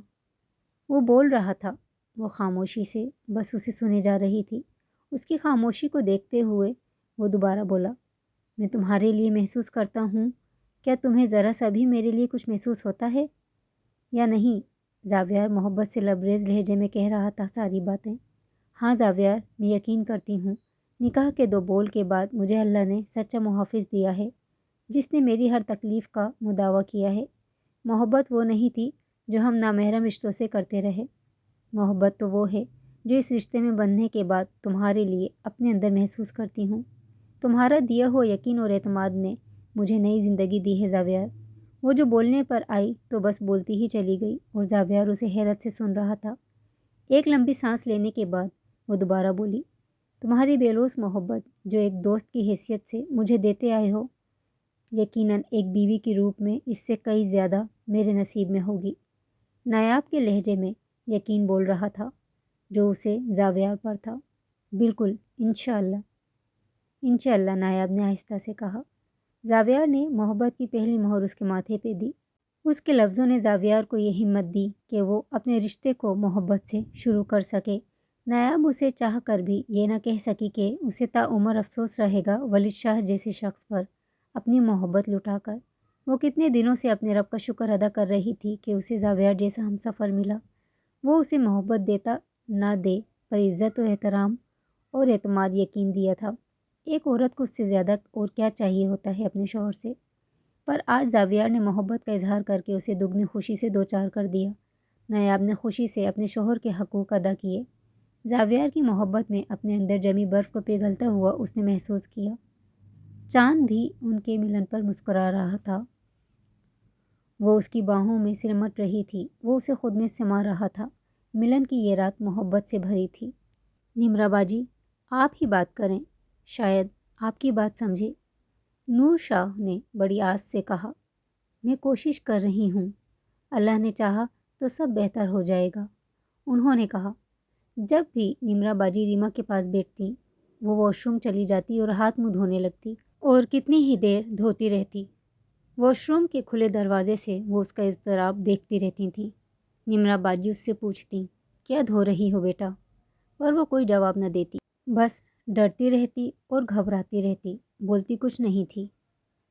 وہ بول رہا تھا۔ وہ خاموشی سے بس اسے سنے جا رہی تھی۔ اس کی خاموشی کو دیکھتے ہوئے وہ دوبارہ بولا، میں تمہارے لیے محسوس کرتا ہوں۔ کیا تمہیں ذرا سا بھی میرے لیے کچھ محسوس ہوتا ہے یا نہیں؟ زاویار محبت سے لبریز لہجے میں کہہ رہا تھا ساری باتیں۔ ہاں زاویار، میں یقین کرتی ہوں۔ نکاح کے 2 بول کے بعد مجھے اللہ نے سچا محافظ دیا ہے جس نے میری ہر تکلیف کا مداوع کیا ہے۔ محبت وہ نہیں تھی جو ہم نامحرم رشتوں سے کرتے رہے۔ محبت تو وہ ہے جو اس رشتے میں بندھنے کے بعد تمہارے لیے اپنے اندر محسوس کرتی ہوں۔ تمہارا دیا ہوا یقین اور اعتماد نے مجھے نئی زندگی دی ہے زاویار۔ وہ جو بولنے پر آئی تو بس بولتی ہی چلی گئی اور زاویار اسے حیرت سے سن رہا تھا۔ ایک لمبی سانس لینے کے بعد وہ دوبارہ بولی، تمہاری بے لوث محبت جو ایک دوست کی حیثیت سے مجھے دیتے آئے ہو، یقیناً ایک بیوی کے روپ میں اس سے کئی زیادہ میرے نصیب میں ہوگی۔ نایاب کے لہجے میں یقین بول رہا تھا جو اسے زاویار پر تھا۔ بالکل، انشاءاللہ، انشاءاللہ، نایاب نے آہستہ سے کہا۔ زاویار نے محبت کی پہلی مہر اس کے ماتھے پہ دی۔ اس کے لفظوں نے زاویار کو یہ ہمت دی کہ وہ اپنے رشتے کو محبت سے شروع کر سکے۔ نایاب اسے چاہ کر بھی یہ نہ کہہ سکی کہ اسے تاعمر افسوس رہے گا ولید شاہ جیسے شخص پر اپنی محبت لٹا کر۔ وہ کتنے دنوں سے اپنے رب کا شکر ادا کر رہی تھی کہ اسے زاویار جیسا ہمسفر ملا۔ وہ اسے محبت دیتا نہ دے پر عزت و احترام اور اعتماد یقین دیا تھا۔ ایک عورت کو اس سے زیادہ اور کیا چاہیے ہوتا ہے اپنے شوہر سے؟ پر آج زاویار نے محبت کا اظہار کر کے اسے دگنی خوشی سے دوچار کر دیا۔ نایاب نے خوشی سے اپنے شوہر کے حقوق ادا کیے۔ زاویار کی محبت میں اپنے اندر جمی برف کو پگھلتا ہوا اس نے محسوس کیا۔ چاند بھی ان کے ملن پر مسکرا رہا تھا۔ وہ اس کی باہوں میں سمٹ رہی تھی، وہ اسے خود میں سما رہا تھا۔ ملن کی یہ رات محبت سے بھری تھی۔ نمرا باجی، آپ ہی بات کریں، شاید آپ کی بات سمجھے، نور شاہ نے بڑی آس سے کہا۔ میں کوشش کر رہی ہوں، اللہ نے چاہا تو سب بہتر ہو جائے گا، انہوں نے کہا۔ جب بھی نمرا باجی ریما کے پاس بیٹھتی وہ واش روم چلی جاتی اور ہاتھ منہ دھونے لگتی اور کتنی ہی دیر دھوتی رہتی۔ واش روم کے کھلے دروازے سے وہ اس کا اضطراب دیکھتی رہتی تھیں۔ نمرا باجی اس سے پوچھتی، کیا دھو رہی ہو بیٹا؟ پر وہ کوئی جواب نہ دیتی، بس ڈرتی رہتی اور گھبراتی رہتی، بولتی کچھ نہیں تھی۔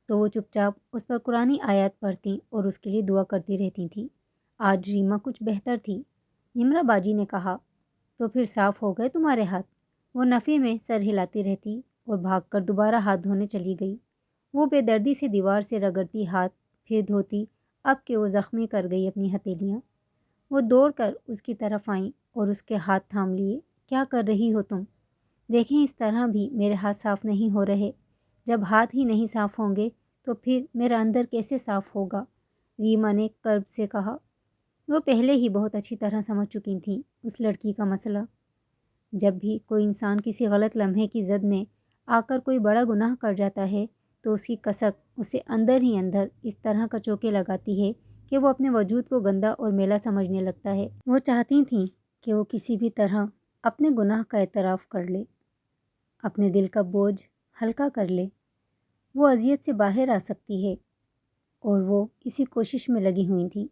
تو وہ چپ چاپ اس پر قرآنی آیات پڑھتی اور اس کے لیے دعا کرتی رہتی تھیں۔ آج ریما کچھ بہتر تھی۔ نمرا باجی نے کہا، تو پھر صاف ہو گئے تمہارے ہاتھ؟ وہ نفی میں سر ہلاتی رہتی اور بھاگ کر دوبارہ ہاتھ دھونے چلی گئی۔ وہ بے دردی سے دیوار سے رگڑتی ہاتھ پھر دھوتی، اب کہ وہ زخمی کر گئی اپنی ہتھیلیاں۔ وہ دوڑ کر اس کی طرف آئیں اور اس کے ہاتھ تھام لیے۔ کیا کر رہی ہو تم؟ دیکھیں اس طرح بھی میرے ہاتھ صاف نہیں ہو رہے۔ جب ہاتھ ہی نہیں صاف ہوں گے تو پھر میرا اندر کیسے صاف ہوگا؟ ریما نے کرب سے کہا۔ وہ پہلے ہی بہت اچھی طرح سمجھ چکی تھیں اس لڑکی کا مسئلہ۔ جب بھی کوئی انسان کسی غلط لمحے کی زد میں آ کر کوئی بڑا گناہ کر جاتا ہے تو اس کی کسک اسے اندر ہی اندر اس طرح کا چوکے لگاتی ہے کہ وہ اپنے وجود کو گندا اور میلا سمجھنے لگتا ہے۔ وہ چاہتی تھیں کہ وہ کسی بھی طرح اپنے گناہ کا اعتراف کر لے، اپنے دل کا بوجھ ہلکا کر لے۔ وہ اذیت سے باہر آ سکتی ہے اور وہ اسی کوشش میں لگی ہوئی تھیں۔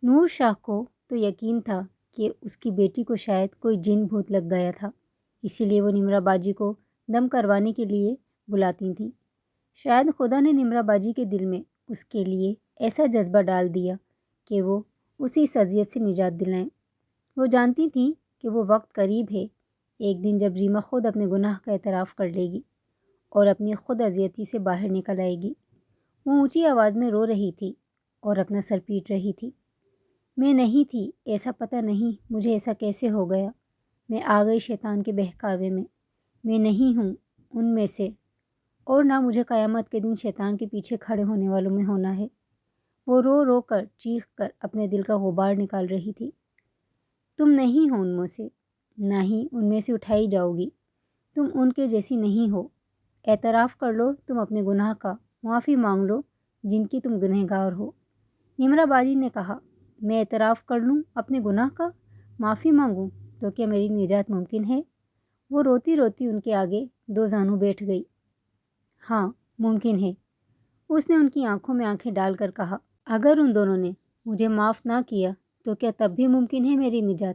نور شاہ کو تو یقین تھا کہ اس کی بیٹی کو شاید کوئی جن بھوت لگ گیا تھا، اسی لیے وہ نمرا باجی کو دم کروانے کے لیے بلاتی تھیں۔ شاید خدا نے نمرا باجی کے دل میں اس کے لیے ایسا جذبہ ڈال دیا کہ وہ اسی اس اذیت سے نجات دلائیں۔ وہ جانتی تھیں کہ وہ وقت قریب ہے، ایک دن جب ریما خود اپنے گناہ کا اعتراف کر لے گی اور اپنی خود اذیتی سے باہر نکل آئے گی۔ وہ اونچی آواز میں رو رہی تھی اور اپنا سر پیٹ رہی تھی۔ میں نہیں تھی، ایسا پتہ نہیں مجھے ایسا کیسے ہو گیا۔ میں آ گئی شیطان کے بہکاوے میں نہیں ہوں ان میں سے، اور نہ مجھے قیامت کے دن شیطان کے پیچھے کھڑے ہونے والوں میں ہونا ہے۔ وہ رو رو کر چیخ کر اپنے دل کا غبار نکال رہی تھی۔ تم نہیں ہو ان میں سے، نہ ہی ان میں سے اٹھائی جاؤ گی۔ تم ان کے جیسی نہیں ہو۔ اعتراف کر لو تم اپنے گناہ کا، معافی مانگ لو جن کی تم گنہگار ہو۔ نمرا باجی نے کہا، میں اعتراف کر لوں اپنے گناہ کا، معافی مانگوں تو کیا میری نجات ممکن ہے؟ وہ روتی روتی ان کے آگے دو زانوں بیٹھ گئی۔ ہاں، ممکن ہے، اس نے ان کی آنکھوں میں آنکھیں ڈال کر کہا۔ اگر ان دونوں نے مجھے معاف نہ کیا تو کیا تب بھی ممکن ہے میری نجات؟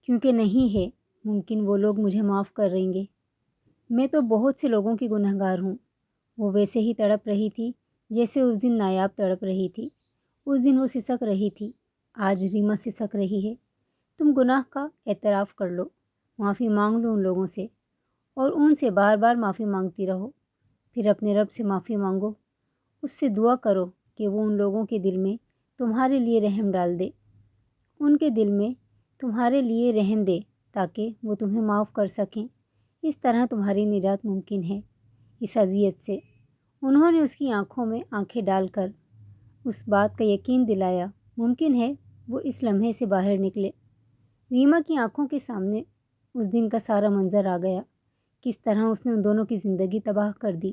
کیونکہ نہیں ہے ممکن، وہ لوگ مجھے معاف کر دیں گے۔ میں تو بہت سے لوگوں کی گنہگار ہوں۔ وہ ویسے ہی تڑپ رہی تھی جیسے اس دن نایاب تڑپ رہی تھی۔ اس دن وہ سسک رہی تھی، آج ریما سسک رہی ہے۔ تم گناہ کا اعتراف کر لو، معافی مانگ لو ان لوگوں سے، اور ان سے بار بار معافی مانگتی رہو۔ پھر اپنے رب سے معافی مانگو، اس سے دعا کرو کہ وہ ان لوگوں کے دل میں تمہارے لیے رحم ڈال دے، ان کے دل میں تمہارے لیے رحم دے تاکہ وہ تمہیں معاف کر سکیں۔ اس طرح تمہاری نجات ممکن ہے اس اذیت سے۔ انہوں نے اس کی آنکھوں میں آنکھیں ڈال کر اس بات کا یقین دلایا، ممکن ہے وہ اس لمحے سے باہر نکلے۔ ریما کی آنکھوں کے سامنے اس دن کا سارا منظر آ گیا، کس طرح اس نے ان دونوں کی زندگی تباہ کر دی۔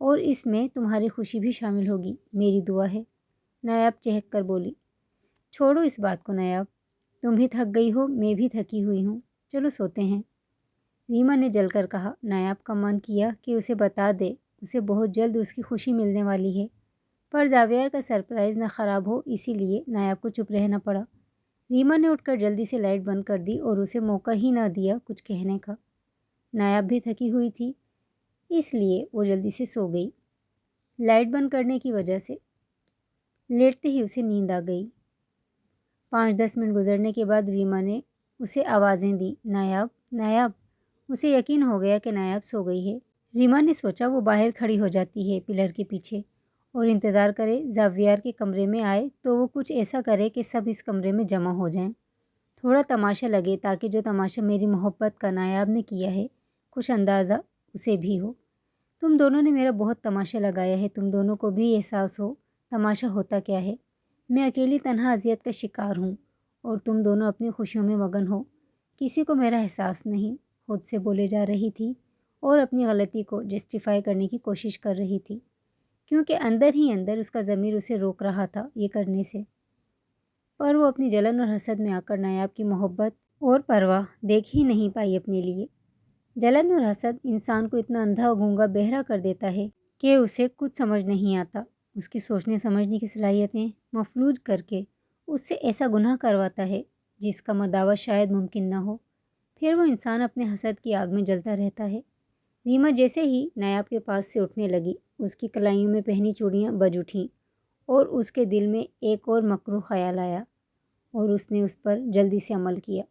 اور اس میں تمہاری خوشی بھی شامل ہوگی، میری دعا ہے۔ نایاب چہک کر بولی۔ چھوڑو اس بات کو نایاب، تم بھی تھک گئی ہو، میں بھی تھکی ہوئی ہوں، چلو سوتے ہیں۔ ریما نے جل کر کہا۔ نایاب کا من کیا کہ اسے بتا دے اسے بہت جلد اس کی خوشی ملنے والی ہے، پر زاویار کا سرپرائز نہ خراب ہو، اسی لیے نایاب کو چپ رہنا پڑا۔ ریما نے اٹھ کر جلدی سے لائٹ بند کر دی اور اسے موقع ہی نہ دیا کچھ کہنے کا۔ نایاب بھی تھکی ہوئی تھی، اس لیے وہ جلدی سے سو گئی۔ لائٹ بند کرنے کی وجہ سے لیٹتے ہی اسے نیند آ گئی۔ 5-10 منٹ گزرنے کے بعد ریما نے اسے آوازیں دیں، نایاب، نایاب۔ اسے یقین ہو گیا کہ نایاب سو گئی ہے۔ ریما نے سوچا وہ باہر کھڑی ہو جاتی ہے پلر کے پیچھے اور انتظار کرے زاویار کے کمرے میں آئے تو وہ کچھ ایسا کرے کہ سب اس کمرے میں جمع ہو جائیں، تھوڑا تماشا لگے تاکہ جو تماشا میری محبت کا نایاب نے کیا ہے کچھ اندازہ اسے بھی ہو۔ تم دونوں نے میرا بہت تماشا لگایا ہے، تم دونوں کو بھی احساس ہو تماشا ہوتا کیا ہے۔ میں اکیلی تنہا اذیت کا شکار ہوں اور تم دونوں اپنی خوشیوں میں مگن ہو، کسی کو میرا احساس نہیں، خود سے بولے جا رہی تھی اور اپنی غلطی کو جسٹیفائی کرنے کی کوشش کر رہی تھی، کیونکہ اندر ہی اندر اس کا ضمیر اسے روک رہا تھا یہ کرنے سے، پر وہ اپنی جلن اور حسد میں آ کر نایاب کی محبت اور پرواہ دیکھ ہی نہیں پائی اپنے لیے۔ جلن اور حسد انسان کو اتنا اندھا گونگا بہرا کر دیتا ہے کہ اسے کچھ سمجھ نہیں آتا، اس کی سوچنے سمجھنے کی صلاحیتیں مفلوج کر کے اس سے ایسا گناہ کرواتا ہے جس کا مداوع شاید ممکن نہ ہو، پھر وہ انسان اپنے حسد کی آگ میں جلتا رہتا ہے۔ ریما جیسے ہی نایاب کے پاس سے اٹھنے لگی، اس کی کلائیوں میں پہنی چوڑیاں بج اٹھیں اور اس کے دل میں ایک اور مکروہ خیال آیا اور اس نے اس پر جلدی سے عمل کیا۔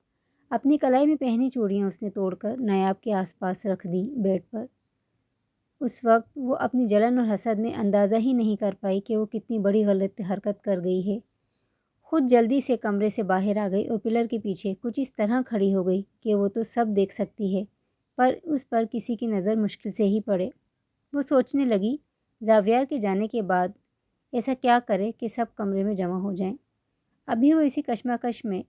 اپنی کلائی میں پہنی چوڑیاں اس نے توڑ کر نایاب کے آس پاس رکھ دیں بیڈ پر۔ اس وقت وہ اپنی جلن اور حسد میں اندازہ ہی نہیں کر پائی کہ وہ کتنی بڑی غلط حرکت کر گئی ہے۔ خود جلدی سے کمرے سے باہر آ گئی اور پلر کے پیچھے کچھ اس طرح کھڑی ہو گئی کہ وہ تو سب دیکھ سکتی ہے پر اس پر کسی کی نظر مشکل سے ہی پڑے۔ وہ سوچنے لگی زاویار کے جانے کے بعد ایسا کیا کرے کہ سب کمرے میں جمع ہو جائیں۔ ابھی وہ اسی کشمکش میں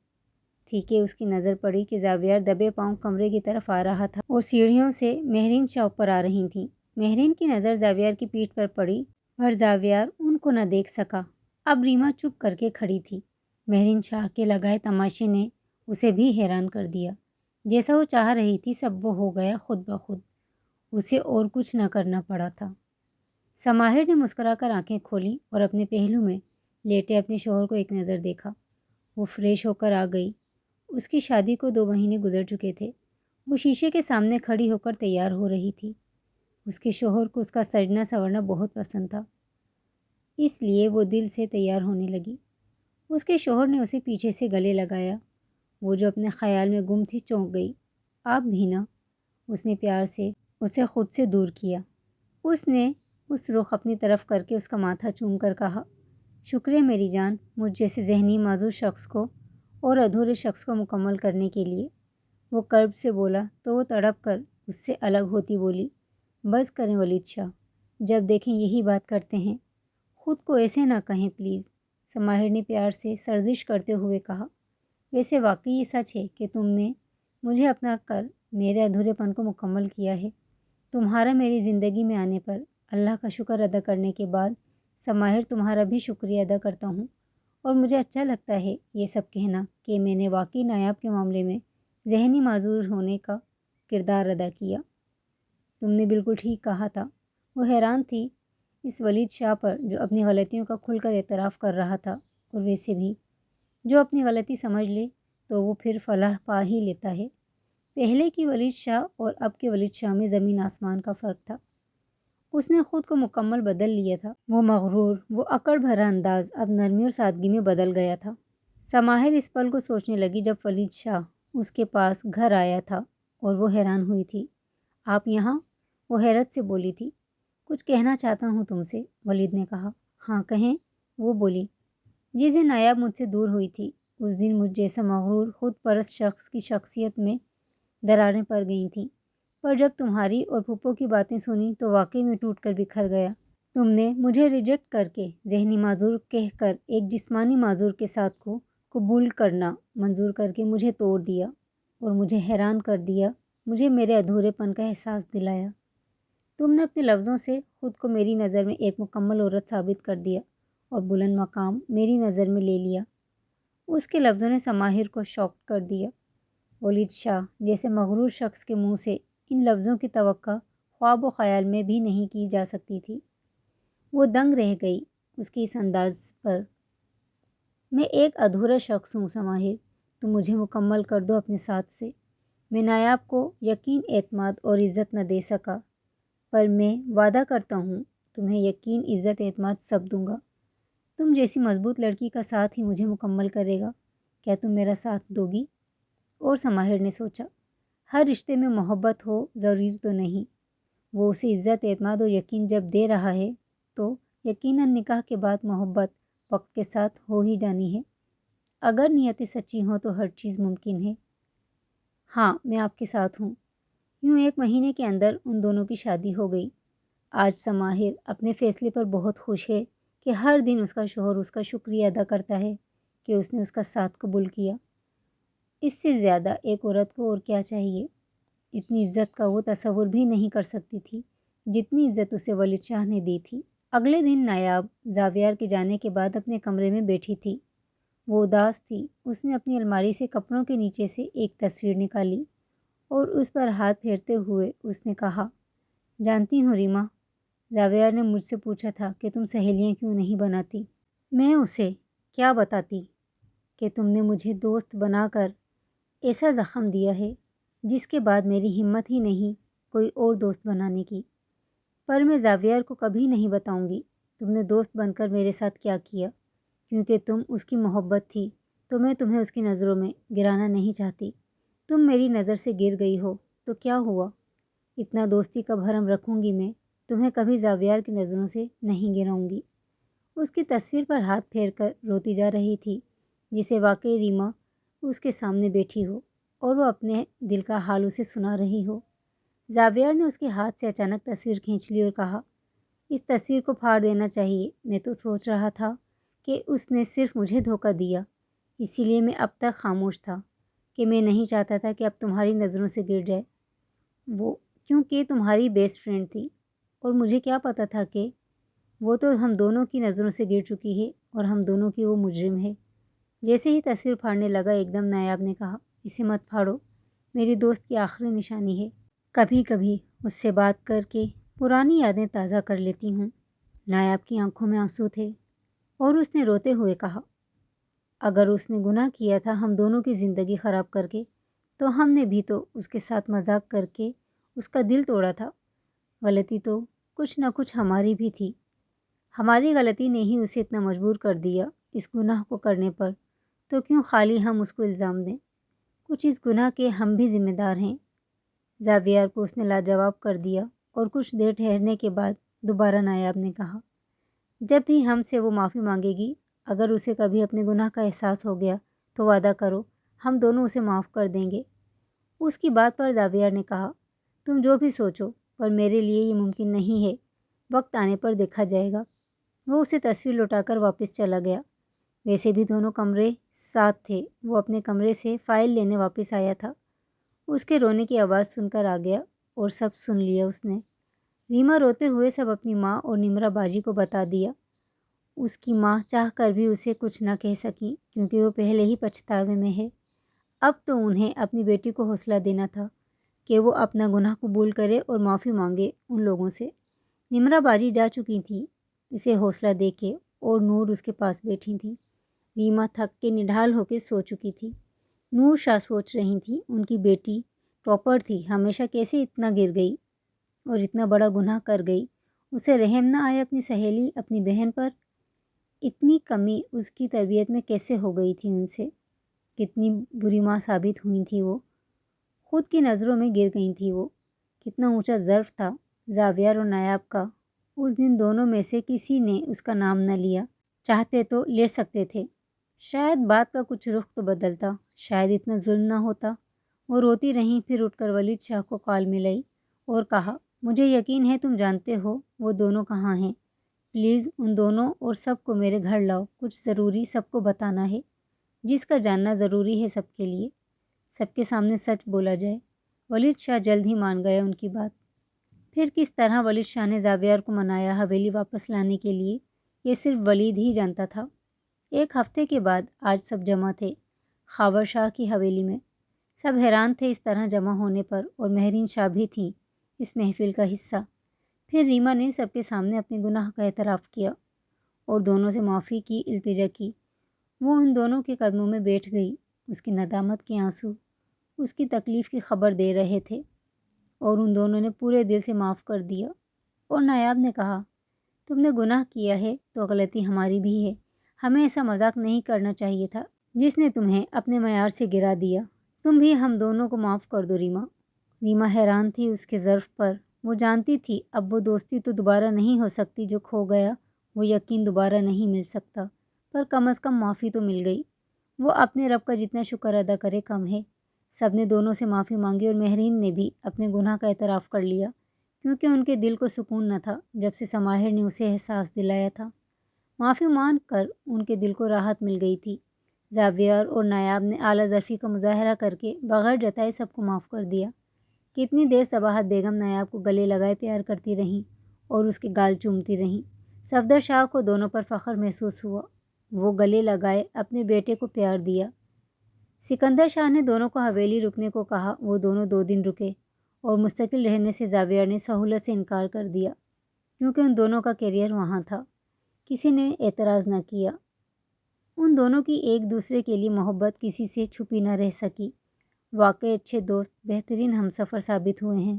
تھی کہ اس کی نظر پڑی کہ زاویار دبے پاؤں کمرے کی طرف آ رہا تھا اور سیڑھیوں سے مہرین شاہ اوپر آ رہی تھیں۔ مہرین کی نظر زاویار کی پیٹھ پر پڑی پر زاویار ان کو نہ دیکھ سکا۔ اب ریما چپ کر کے کھڑی تھی۔ مہرین شاہ کے لگائے تماشے نے اسے بھی حیران کر دیا۔ جیسا وہ چاہ رہی تھی سب وہ ہو گیا خود بخود، اسے اور کچھ نہ کرنا پڑا تھا۔ سماہر نے مسکرا کر آنکھیں کھولیں اور اپنے پہلو میں لیٹے اپنے شوہر کو ایک نظر دیکھا۔ وہ فریش ہو کر آ گئی۔ اس کی شادی کو 2 مہینے گزر چکے تھے۔ وہ شیشے کے سامنے کھڑی ہو کر تیار ہو رہی تھی۔ اس کے شوہر کو اس کا سجنا سنورنا بہت پسند تھا، اس لیے وہ دل سے تیار ہونے لگی۔ اس کے شوہر نے اسے پیچھے سے گلے لگایا۔ وہ جو اپنے خیال میں گم تھی چونک گئی۔ آپ بھی نا، اس نے پیار سے اسے خود سے دور کیا۔ اس نے اس رخ اپنی طرف کر کے اس کا ماتھا چوم کر کہا، شکریہ میری جان، مجھ جیسے ذہنی معذور شخص کو اور ادھورے شخص کو مکمل کرنے کے لیے۔ وہ کرب سے بولا تو وہ تڑپ کر اس سے الگ ہوتی بولی، بس کریں ولید شاہ، جب دیکھیں یہی بات کرتے ہیں، خود کو ایسے نہ کہیں پلیز۔ سماہر نے پیار سے سرزش کرتے ہوئے کہا، ویسے واقعی یہ سچ ہے کہ تم نے مجھے اپنا کر میرے ادھورے پن کو مکمل کیا ہے۔ تمہارا میری زندگی میں آنے پر اللہ کا شکر ادا کرنے کے بعد سماہر تمہارا بھی شکریہ ادا کرتا ہوں، اور مجھے اچھا لگتا ہے یہ سب کہنا کہ میں نے واقعی نایاب کے معاملے میں ذہنی معذور ہونے کا کردار ادا کیا۔ تم نے بالکل ٹھیک کہا تھا۔ وہ حیران تھی اس ولید شاہ پر جو اپنی غلطیوں کا کھل کر اعتراف کر رہا تھا، اور ویسے بھی جو اپنی غلطی سمجھ لے تو وہ پھر فلاح پا ہی لیتا ہے۔ پہلے کی ولید شاہ اور اب کے ولید شاہ میں زمین آسمان کا فرق تھا۔ اس نے خود کو مکمل بدل لیا تھا۔ وہ مغرور، وہ اکڑ بھرا انداز اب نرمی اور سادگی میں بدل گیا تھا۔ سماہر اس پل کو سوچنے لگی جب ولید شاہ اس کے پاس گھر آیا تھا اور وہ حیران ہوئی تھی۔ آپ یہاں؟ وہ حیرت سے بولی تھی۔ کچھ کہنا چاہتا ہوں تم سے، ولید نے کہا۔ ہاں کہیں، وہ بولی۔ جس دن نایاب مجھ سے دور ہوئی تھی اس دن مجھ جیسا مغرور خود پرست شخص کی شخصیت میں دراریں پڑ گئی تھیں، پر جب تمہاری اور پھپھو کی باتیں سنی تو واقعی میں ٹوٹ کر بکھر گیا۔ تم نے مجھے ریجیکٹ کر کے ذہنی معذور کہہ کر ایک جسمانی معذور کے ساتھ کو قبول کرنا منظور کر کے مجھے توڑ دیا اور مجھے حیران کر دیا، مجھے میرے ادھورے پن کا احساس دلایا۔ تم نے اپنے لفظوں سے خود کو میری نظر میں ایک مکمل عورت ثابت کر دیا اور بلند مقام میری نظر میں لے لیا۔ اس کے لفظوں نے سماہر کو شاک کر دیا۔ ولید شاہ جیسے مغرور شخص کے منہ سے ان لفظوں کی توقع خواب و خیال میں بھی نہیں کی جا سکتی تھی۔ وہ دنگ رہ گئی اس کے اس انداز پر۔ میں ایک ادھورا شخص ہوں سماہر، تم مجھے مکمل کر دو اپنے ساتھ سے۔ میں نایاب کو یقین، اعتماد اور عزت نہ دے سکا، پر میں وعدہ کرتا ہوں تمہیں یقین، عزت، اعتماد سب دوں گا۔ تم جیسی مضبوط لڑکی کا ساتھ ہی مجھے مکمل کرے گا۔ کیا تم میرا ساتھ دو گی؟ اور سماہر نے سوچا، ہر رشتے میں محبت ہو ضروری تو نہیں۔ وہ اسے عزت، اعتماد اور یقین جب دے رہا ہے تو یقیناً نکاح کے بعد محبت وقت کے ساتھ ہو ہی جانی ہے۔ اگر نیتیں سچی ہوں تو ہر چیز ممکن ہے۔ ہاں، میں آپ کے ساتھ ہوں۔ یوں 1 مہینے کے اندر ان دونوں کی شادی ہو گئی۔ آج سماہر اپنے فیصلے پر بہت خوش ہے کہ ہر دن اس کا شوہر اس کا شکریہ ادا کرتا ہے کہ اس نے اس کا ساتھ قبول کیا۔ اس سے زیادہ ایک عورت کو اور کیا چاہیے؟ اتنی عزت کا وہ تصور بھی نہیں کر سکتی تھی جتنی عزت اسے ولید شاہ نے دی تھی۔ اگلے دن نایاب زاویار کے جانے کے بعد اپنے کمرے میں بیٹھی تھی۔ وہ اداس تھی۔ اس نے اپنی الماری سے کپڑوں کے نیچے سے ایک تصویر نکالی اور اس پر ہاتھ پھیرتے ہوئے اس نے کہا، جانتی ہوں ریما، زاویار نے مجھ سے پوچھا تھا کہ تم سہیلیاں کیوں نہیں بناتی۔ میں اسے کیا بتاتی کہ تم نے مجھے دوست بنا کر ایسا زخم دیا ہے جس کے بعد میری ہمت ہی نہیں کوئی اور دوست بنانے کی۔ پر میں زاویار کو کبھی نہیں بتاؤں گی تم نے دوست بن کر میرے ساتھ کیا کیا، کیونکہ تم اس کی محبت تھی تو میں تمہیں اس کی نظروں میں گرانا نہیں چاہتی۔ تم میری نظر سے گر گئی ہو تو کیا ہوا؟ اتنا دوستی کا بھرم رکھوں گی میں، تمہیں کبھی زاویار کی نظروں سے نہیں گراؤں گی۔ اس کی تصویر پر ہاتھ پھیر کر روتی جا رہی تھی، جسے واقعی ریما اس کے سامنے بیٹھی ہو اور وہ اپنے دل کا حال اسے سنا رہی ہو۔ زاویار نے اس کے ہاتھ سے اچانک تصویر کھینچ لی اور کہا، اس تصویر کو پھاڑ دینا چاہیے۔ میں تو سوچ رہا تھا کہ اس نے صرف مجھے دھوکہ دیا، اسی لیے میں اب تک خاموش تھا کہ میں نہیں چاہتا تھا کہ اب تمہاری نظروں سے گر جائے۔ وہ کیونکہ تمہاری بیسٹ فرینڈ تھی، اور مجھے کیا پتہ تھا کہ وہ تو ہم دونوں کی نظروں سے گر چکی ہے اور ہم دونوں کی وہ مجرم ہے۔ جیسے ہی تصویر پھاڑنے لگا ایک دم نایاب نے کہا، اسے مت پھاڑو، میری دوست کی آخری نشانی ہے۔ کبھی کبھی اس سے بات کر کے پرانی یادیں تازہ کر لیتی ہوں۔ نایاب کی آنکھوں میں آنسو تھے اور اس نے روتے ہوئے کہا، اگر اس نے گناہ کیا تھا ہم دونوں کی زندگی خراب کر کے، تو ہم نے بھی تو اس کے ساتھ مذاق کر کے اس کا دل توڑا تھا۔ غلطی تو کچھ نہ کچھ ہماری بھی تھی۔ ہماری غلطی نے ہی اسے اتنا مجبور کر دیا اس گناہ کو کرنے پر، تو کیوں خالی ہم اس کو الزام دیں؟ کچھ اس گناہ کے ہم بھی ذمہ دار ہیں۔ زاویار کو اس نے لاجواب کر دیا اور کچھ دیر ٹھہرنے کے بعد دوبارہ نایاب نے کہا، جب بھی ہم سے وہ معافی مانگے گی، اگر اسے کبھی اپنے گناہ کا احساس ہو گیا تو وعدہ کرو ہم دونوں اسے معاف کر دیں گے۔ اس کی بات پر زاویار نے کہا، تم جو بھی سوچو، پر میرے لیے یہ ممکن نہیں ہے، وقت آنے پر دیکھا جائے گا۔ وہ اسے تصویر لوٹا کر واپس چلا گیا۔ ویسے بھی دونوں کمرے ساتھ تھے۔ وہ اپنے کمرے سے فائل لینے واپس آیا تھا۔ اس کے رونے کی آواز سن کر آ گیا اور سب سن لیا اس نے۔ ریما روتے ہوئے سب اپنی ماں اور نمرا باجی کو بتا دیا۔ اس کی ماں چاہ کر بھی اسے کچھ نہ کہہ سکی کیونکہ وہ پہلے ہی پچھتاوے میں ہے۔ اب تو انہیں اپنی بیٹی کو حوصلہ دینا تھا کہ وہ اپنا گناہ قبول کرے اور معافی مانگے ان لوگوں سے۔ نمرا باجی جا چکی تھی اسے حوصلہ دے کے، اور نور اس کے پاس بیٹھی تھی۔ ریما تھک کے نڈھال ہو کے سو چکی تھی۔ نور شاہ سوچ رہی تھی ان کی بیٹی ٹاپر تھی، ہمیشہ کیسے اتنا گر گئی اور اتنا بڑا گناہ کر گئی۔ اسے رحم نہ آیا اپنی سہیلی، اپنی بہن پر؟ اتنی کمی اس کی تربیت میں کیسے ہو گئی تھی ان سے؟ کتنی بری ماں ثابت ہوئی تھی وہ، خود کی نظروں میں گر گئی تھی وہ۔ کتنا اونچا ظرف تھا زاویار اور نایاب کا۔ اس دن دونوں میں سے کسی نے اس کا نام نہ لیا، چاہتے تو لے سکتے تھے۔ شاید بات کا کچھ رخ تو بدلتا، شاید اتنا ظلم نہ ہوتا۔ وہ روتی رہیں، پھر اٹھ کر ولید شاہ کو کال ملائی اور کہا، مجھے یقین ہے تم جانتے ہو وہ دونوں کہاں ہیں۔ پلیز ان دونوں اور سب کو میرے گھر لاؤ، کچھ ضروری سب کو بتانا ہے، جس کا جاننا ضروری ہے سب کے لیے۔ سب کے سامنے سچ بولا جائے۔ ولید شاہ جلد ہی مان گیا ان کی بات۔ پھر کس طرح ولید شاہ نے زاویار کو منایا حویلی واپس لانے کے لیے، یہ صرف ولید ہی جانتا تھا۔ ایک ہفتے کے بعد آج سب جمع تھے خاور شاہ کی حویلی میں۔ سب حیران تھے اس طرح جمع ہونے پر، اور مہرین شاہ بھی تھیں اس محفل کا حصہ۔ پھر ریما نے سب کے سامنے اپنے گناہ کا اعتراف کیا اور دونوں سے معافی کی التجا کی۔ وہ ان دونوں کے قدموں میں بیٹھ گئی۔ اس کی ندامت کے آنسو اس کی تکلیف کی خبر دے رہے تھے، اور ان دونوں نے پورے دل سے معاف کر دیا۔ اور نایاب نے کہا، تم نے گناہ کیا ہے تو غلطی ہماری بھی ہے، ہمیں ایسا مذاق نہیں کرنا چاہیے تھا جس نے تمہیں اپنے معیار سے گرا دیا۔ تم بھی ہم دونوں کو معاف کر دو ریما۔ ریما حیران تھی اس کے ظرف پر۔ وہ جانتی تھی اب وہ دوستی تو دوبارہ نہیں ہو سکتی جو کھو گیا، وہ یقین دوبارہ نہیں مل سکتا، پر کم از کم معافی تو مل گئی۔ وہ اپنے رب کا جتنا شکر ادا کرے کم ہے۔ سب نے دونوں سے معافی مانگی، اور مہرین نے بھی اپنے گناہ کا اعتراف کر لیا، کیونکہ ان کے دل کو سکون نہ تھا جب سے سماہر نے اسے احساس دلایا تھا۔ معافی مانگ کر ان کے دل کو راحت مل گئی تھی۔ زاویار اور نایاب نے اعلیٰ ظرفی کا مظاہرہ کر کے بغیر جتائے سب کو معاف کر دیا۔ کتنی دیر صباحت بیگم نایاب کو گلے لگائے پیار کرتی رہیں اور اس کے گال چومتی رہیں۔ صفدر شاہ کو دونوں پر فخر محسوس ہوا۔ وہ گلے لگائے اپنے بیٹے کو پیار دیا۔ سکندر شاہ نے دونوں کو حویلی رکنے کو کہا۔ وہ دونوں 2 دن رکے، اور مستقل رہنے سے زاویار نے سہولت سے انکار کر دیا، کیونکہ ان دونوں کا کیریئر وہاں تھا۔ کسی نے اعتراض نہ کیا۔ ان دونوں کی ایک دوسرے کے لیے محبت کسی سے چھپی نہ رہ سکی۔ واقعی اچھے دوست بہترین ہمسفر ثابت ہوئے ہیں۔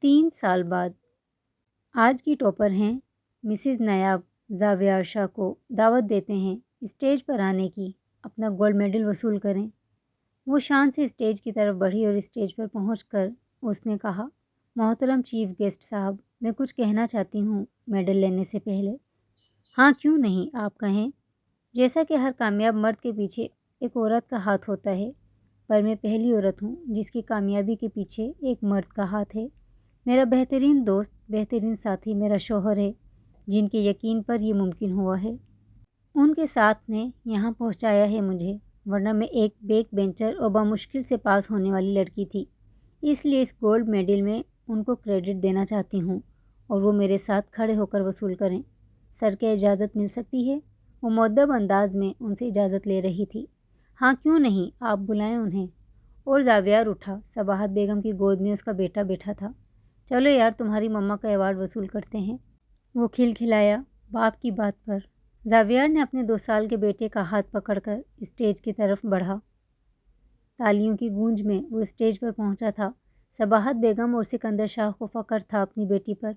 3 سال بعد آج کی ٹاپر ہیں مسز نایاب زاویار شاہ کو دعوت دیتے ہیں اسٹیج پر آنے کی، اپنا گولڈ میڈل وصول کریں۔ وہ شان سے اسٹیج کی طرف بڑھی، اور اسٹیج پر پہنچ کر اس نے کہا، محترم چیف گیسٹ صاحب، میں کچھ کہنا چاہتی ہوں میڈل لینے سے پہلے۔ ہاں کیوں نہیں، آپ کہیں۔ جیسا کہ ہر کامیاب مرد کے پیچھے ایک عورت کا ہاتھ ہوتا ہے، پر میں پہلی عورت ہوں جس کی کامیابی کے پیچھے ایک مرد کا ہاتھ ہے۔ میرا بہترین دوست، بہترین ساتھی میرا شوہر ہے، جن کے یقین پر یہ ممکن ہوا ہے۔ ان کے ساتھ نے یہاں پہنچایا ہے مجھے، ورنہ میں ایک بیک بینچر اور بمشکل سے پاس ہونے والی لڑکی تھی۔ اس لیے اس گولڈ میڈل میں ان کو کریڈٹ دینا چاہتی ہوں، اور وہ میرے ساتھ کھڑے ہو کر وصول کریں۔ سر کیا اجازت مل سکتی ہے؟ وہ مؤدب انداز میں ان سے اجازت لے رہی تھی۔ ہاں کیوں نہیں، آپ بلائیں انہیں۔ اور زاویار اٹھا۔ صباحت بیگم کی گود میں اس کا بیٹا بیٹھا تھا۔ چلو یار، تمہاری مما کا ایوارڈ وصول کرتے ہیں۔ وہ کھلکھلایا باپ کی بات پر۔ زاویار نے اپنے 2 سال کے بیٹے کا ہاتھ پکڑ کر اسٹیج کی طرف بڑھا۔ تالیوں کی گونج میں وہ اسٹیج پر پہنچا تھا۔ صباحت بیگم اور سکندر شاہ کو فخر تھا اپنی بیٹی پر۔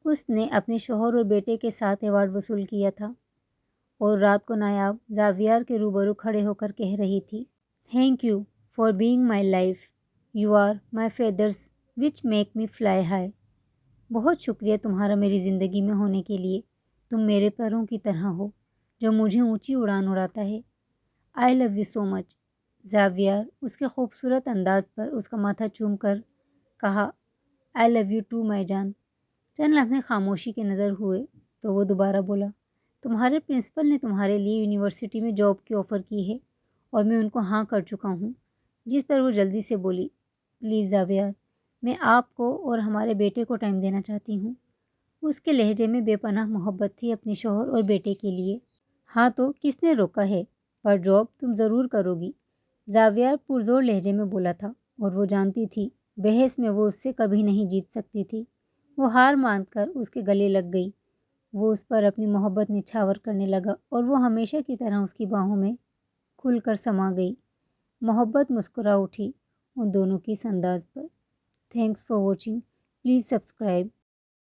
اس نے اپنے شوہر اور بیٹے کے ساتھ ایوارڈ وصول کیا تھا، اور رات کو نایاب زاویار کے روبرو کھڑے ہو کر کہہ رہی تھی، thank you for being my life, you are my feathers which make me fly high. بہت شکریہ تمہارا میری زندگی میں ہونے کے لیے۔ تم میرے پروں کی طرح ہو جو مجھے اونچی اڑان اڑاتا ہے۔ آئی لو یو سو مچ۔ زاویار اس کے خوبصورت انداز پر اس کا ماتھا چوم کر کہا، آئی لو یو ٹو مائی جان۔ چند لمحے خاموشی کے نظر ہوئے تو وہ دوبارہ بولا، تمہارے پرنسپل نے تمہارے لیے یونیورسٹی میں جاب کی آفر کی ہے، اور میں ان کو ہاں کر چکا ہوں۔ جس پر وہ جلدی سے بولی، پلیز زاویار، میں آپ کو اور ہمارے بیٹے کو ٹائم دینا چاہتی ہوں۔ اس کے لہجے میں بے پناہ محبت تھی اپنے شوہر اور بیٹے کے لیے۔ ہاں تو کس نے روکا ہے، پر جاب تم ضرور کرو گی، زاویار پرزور لہجے میں بولا تھا، اور وہ جانتی تھی بحث میں وہ اس سے کبھی نہیں جیت سکتی تھی۔ وہ ہار مان کر اس کے گلے لگ گئی۔ وہ اس پر اپنی محبت نچھاور کرنے لگا، اور وہ ہمیشہ کی طرح اس کی باہوں میں کھل کر سما گئی۔ محبت مسکرا اٹھی ان دونوں کی اس انداز پر۔ Thanks for watching, please subscribe.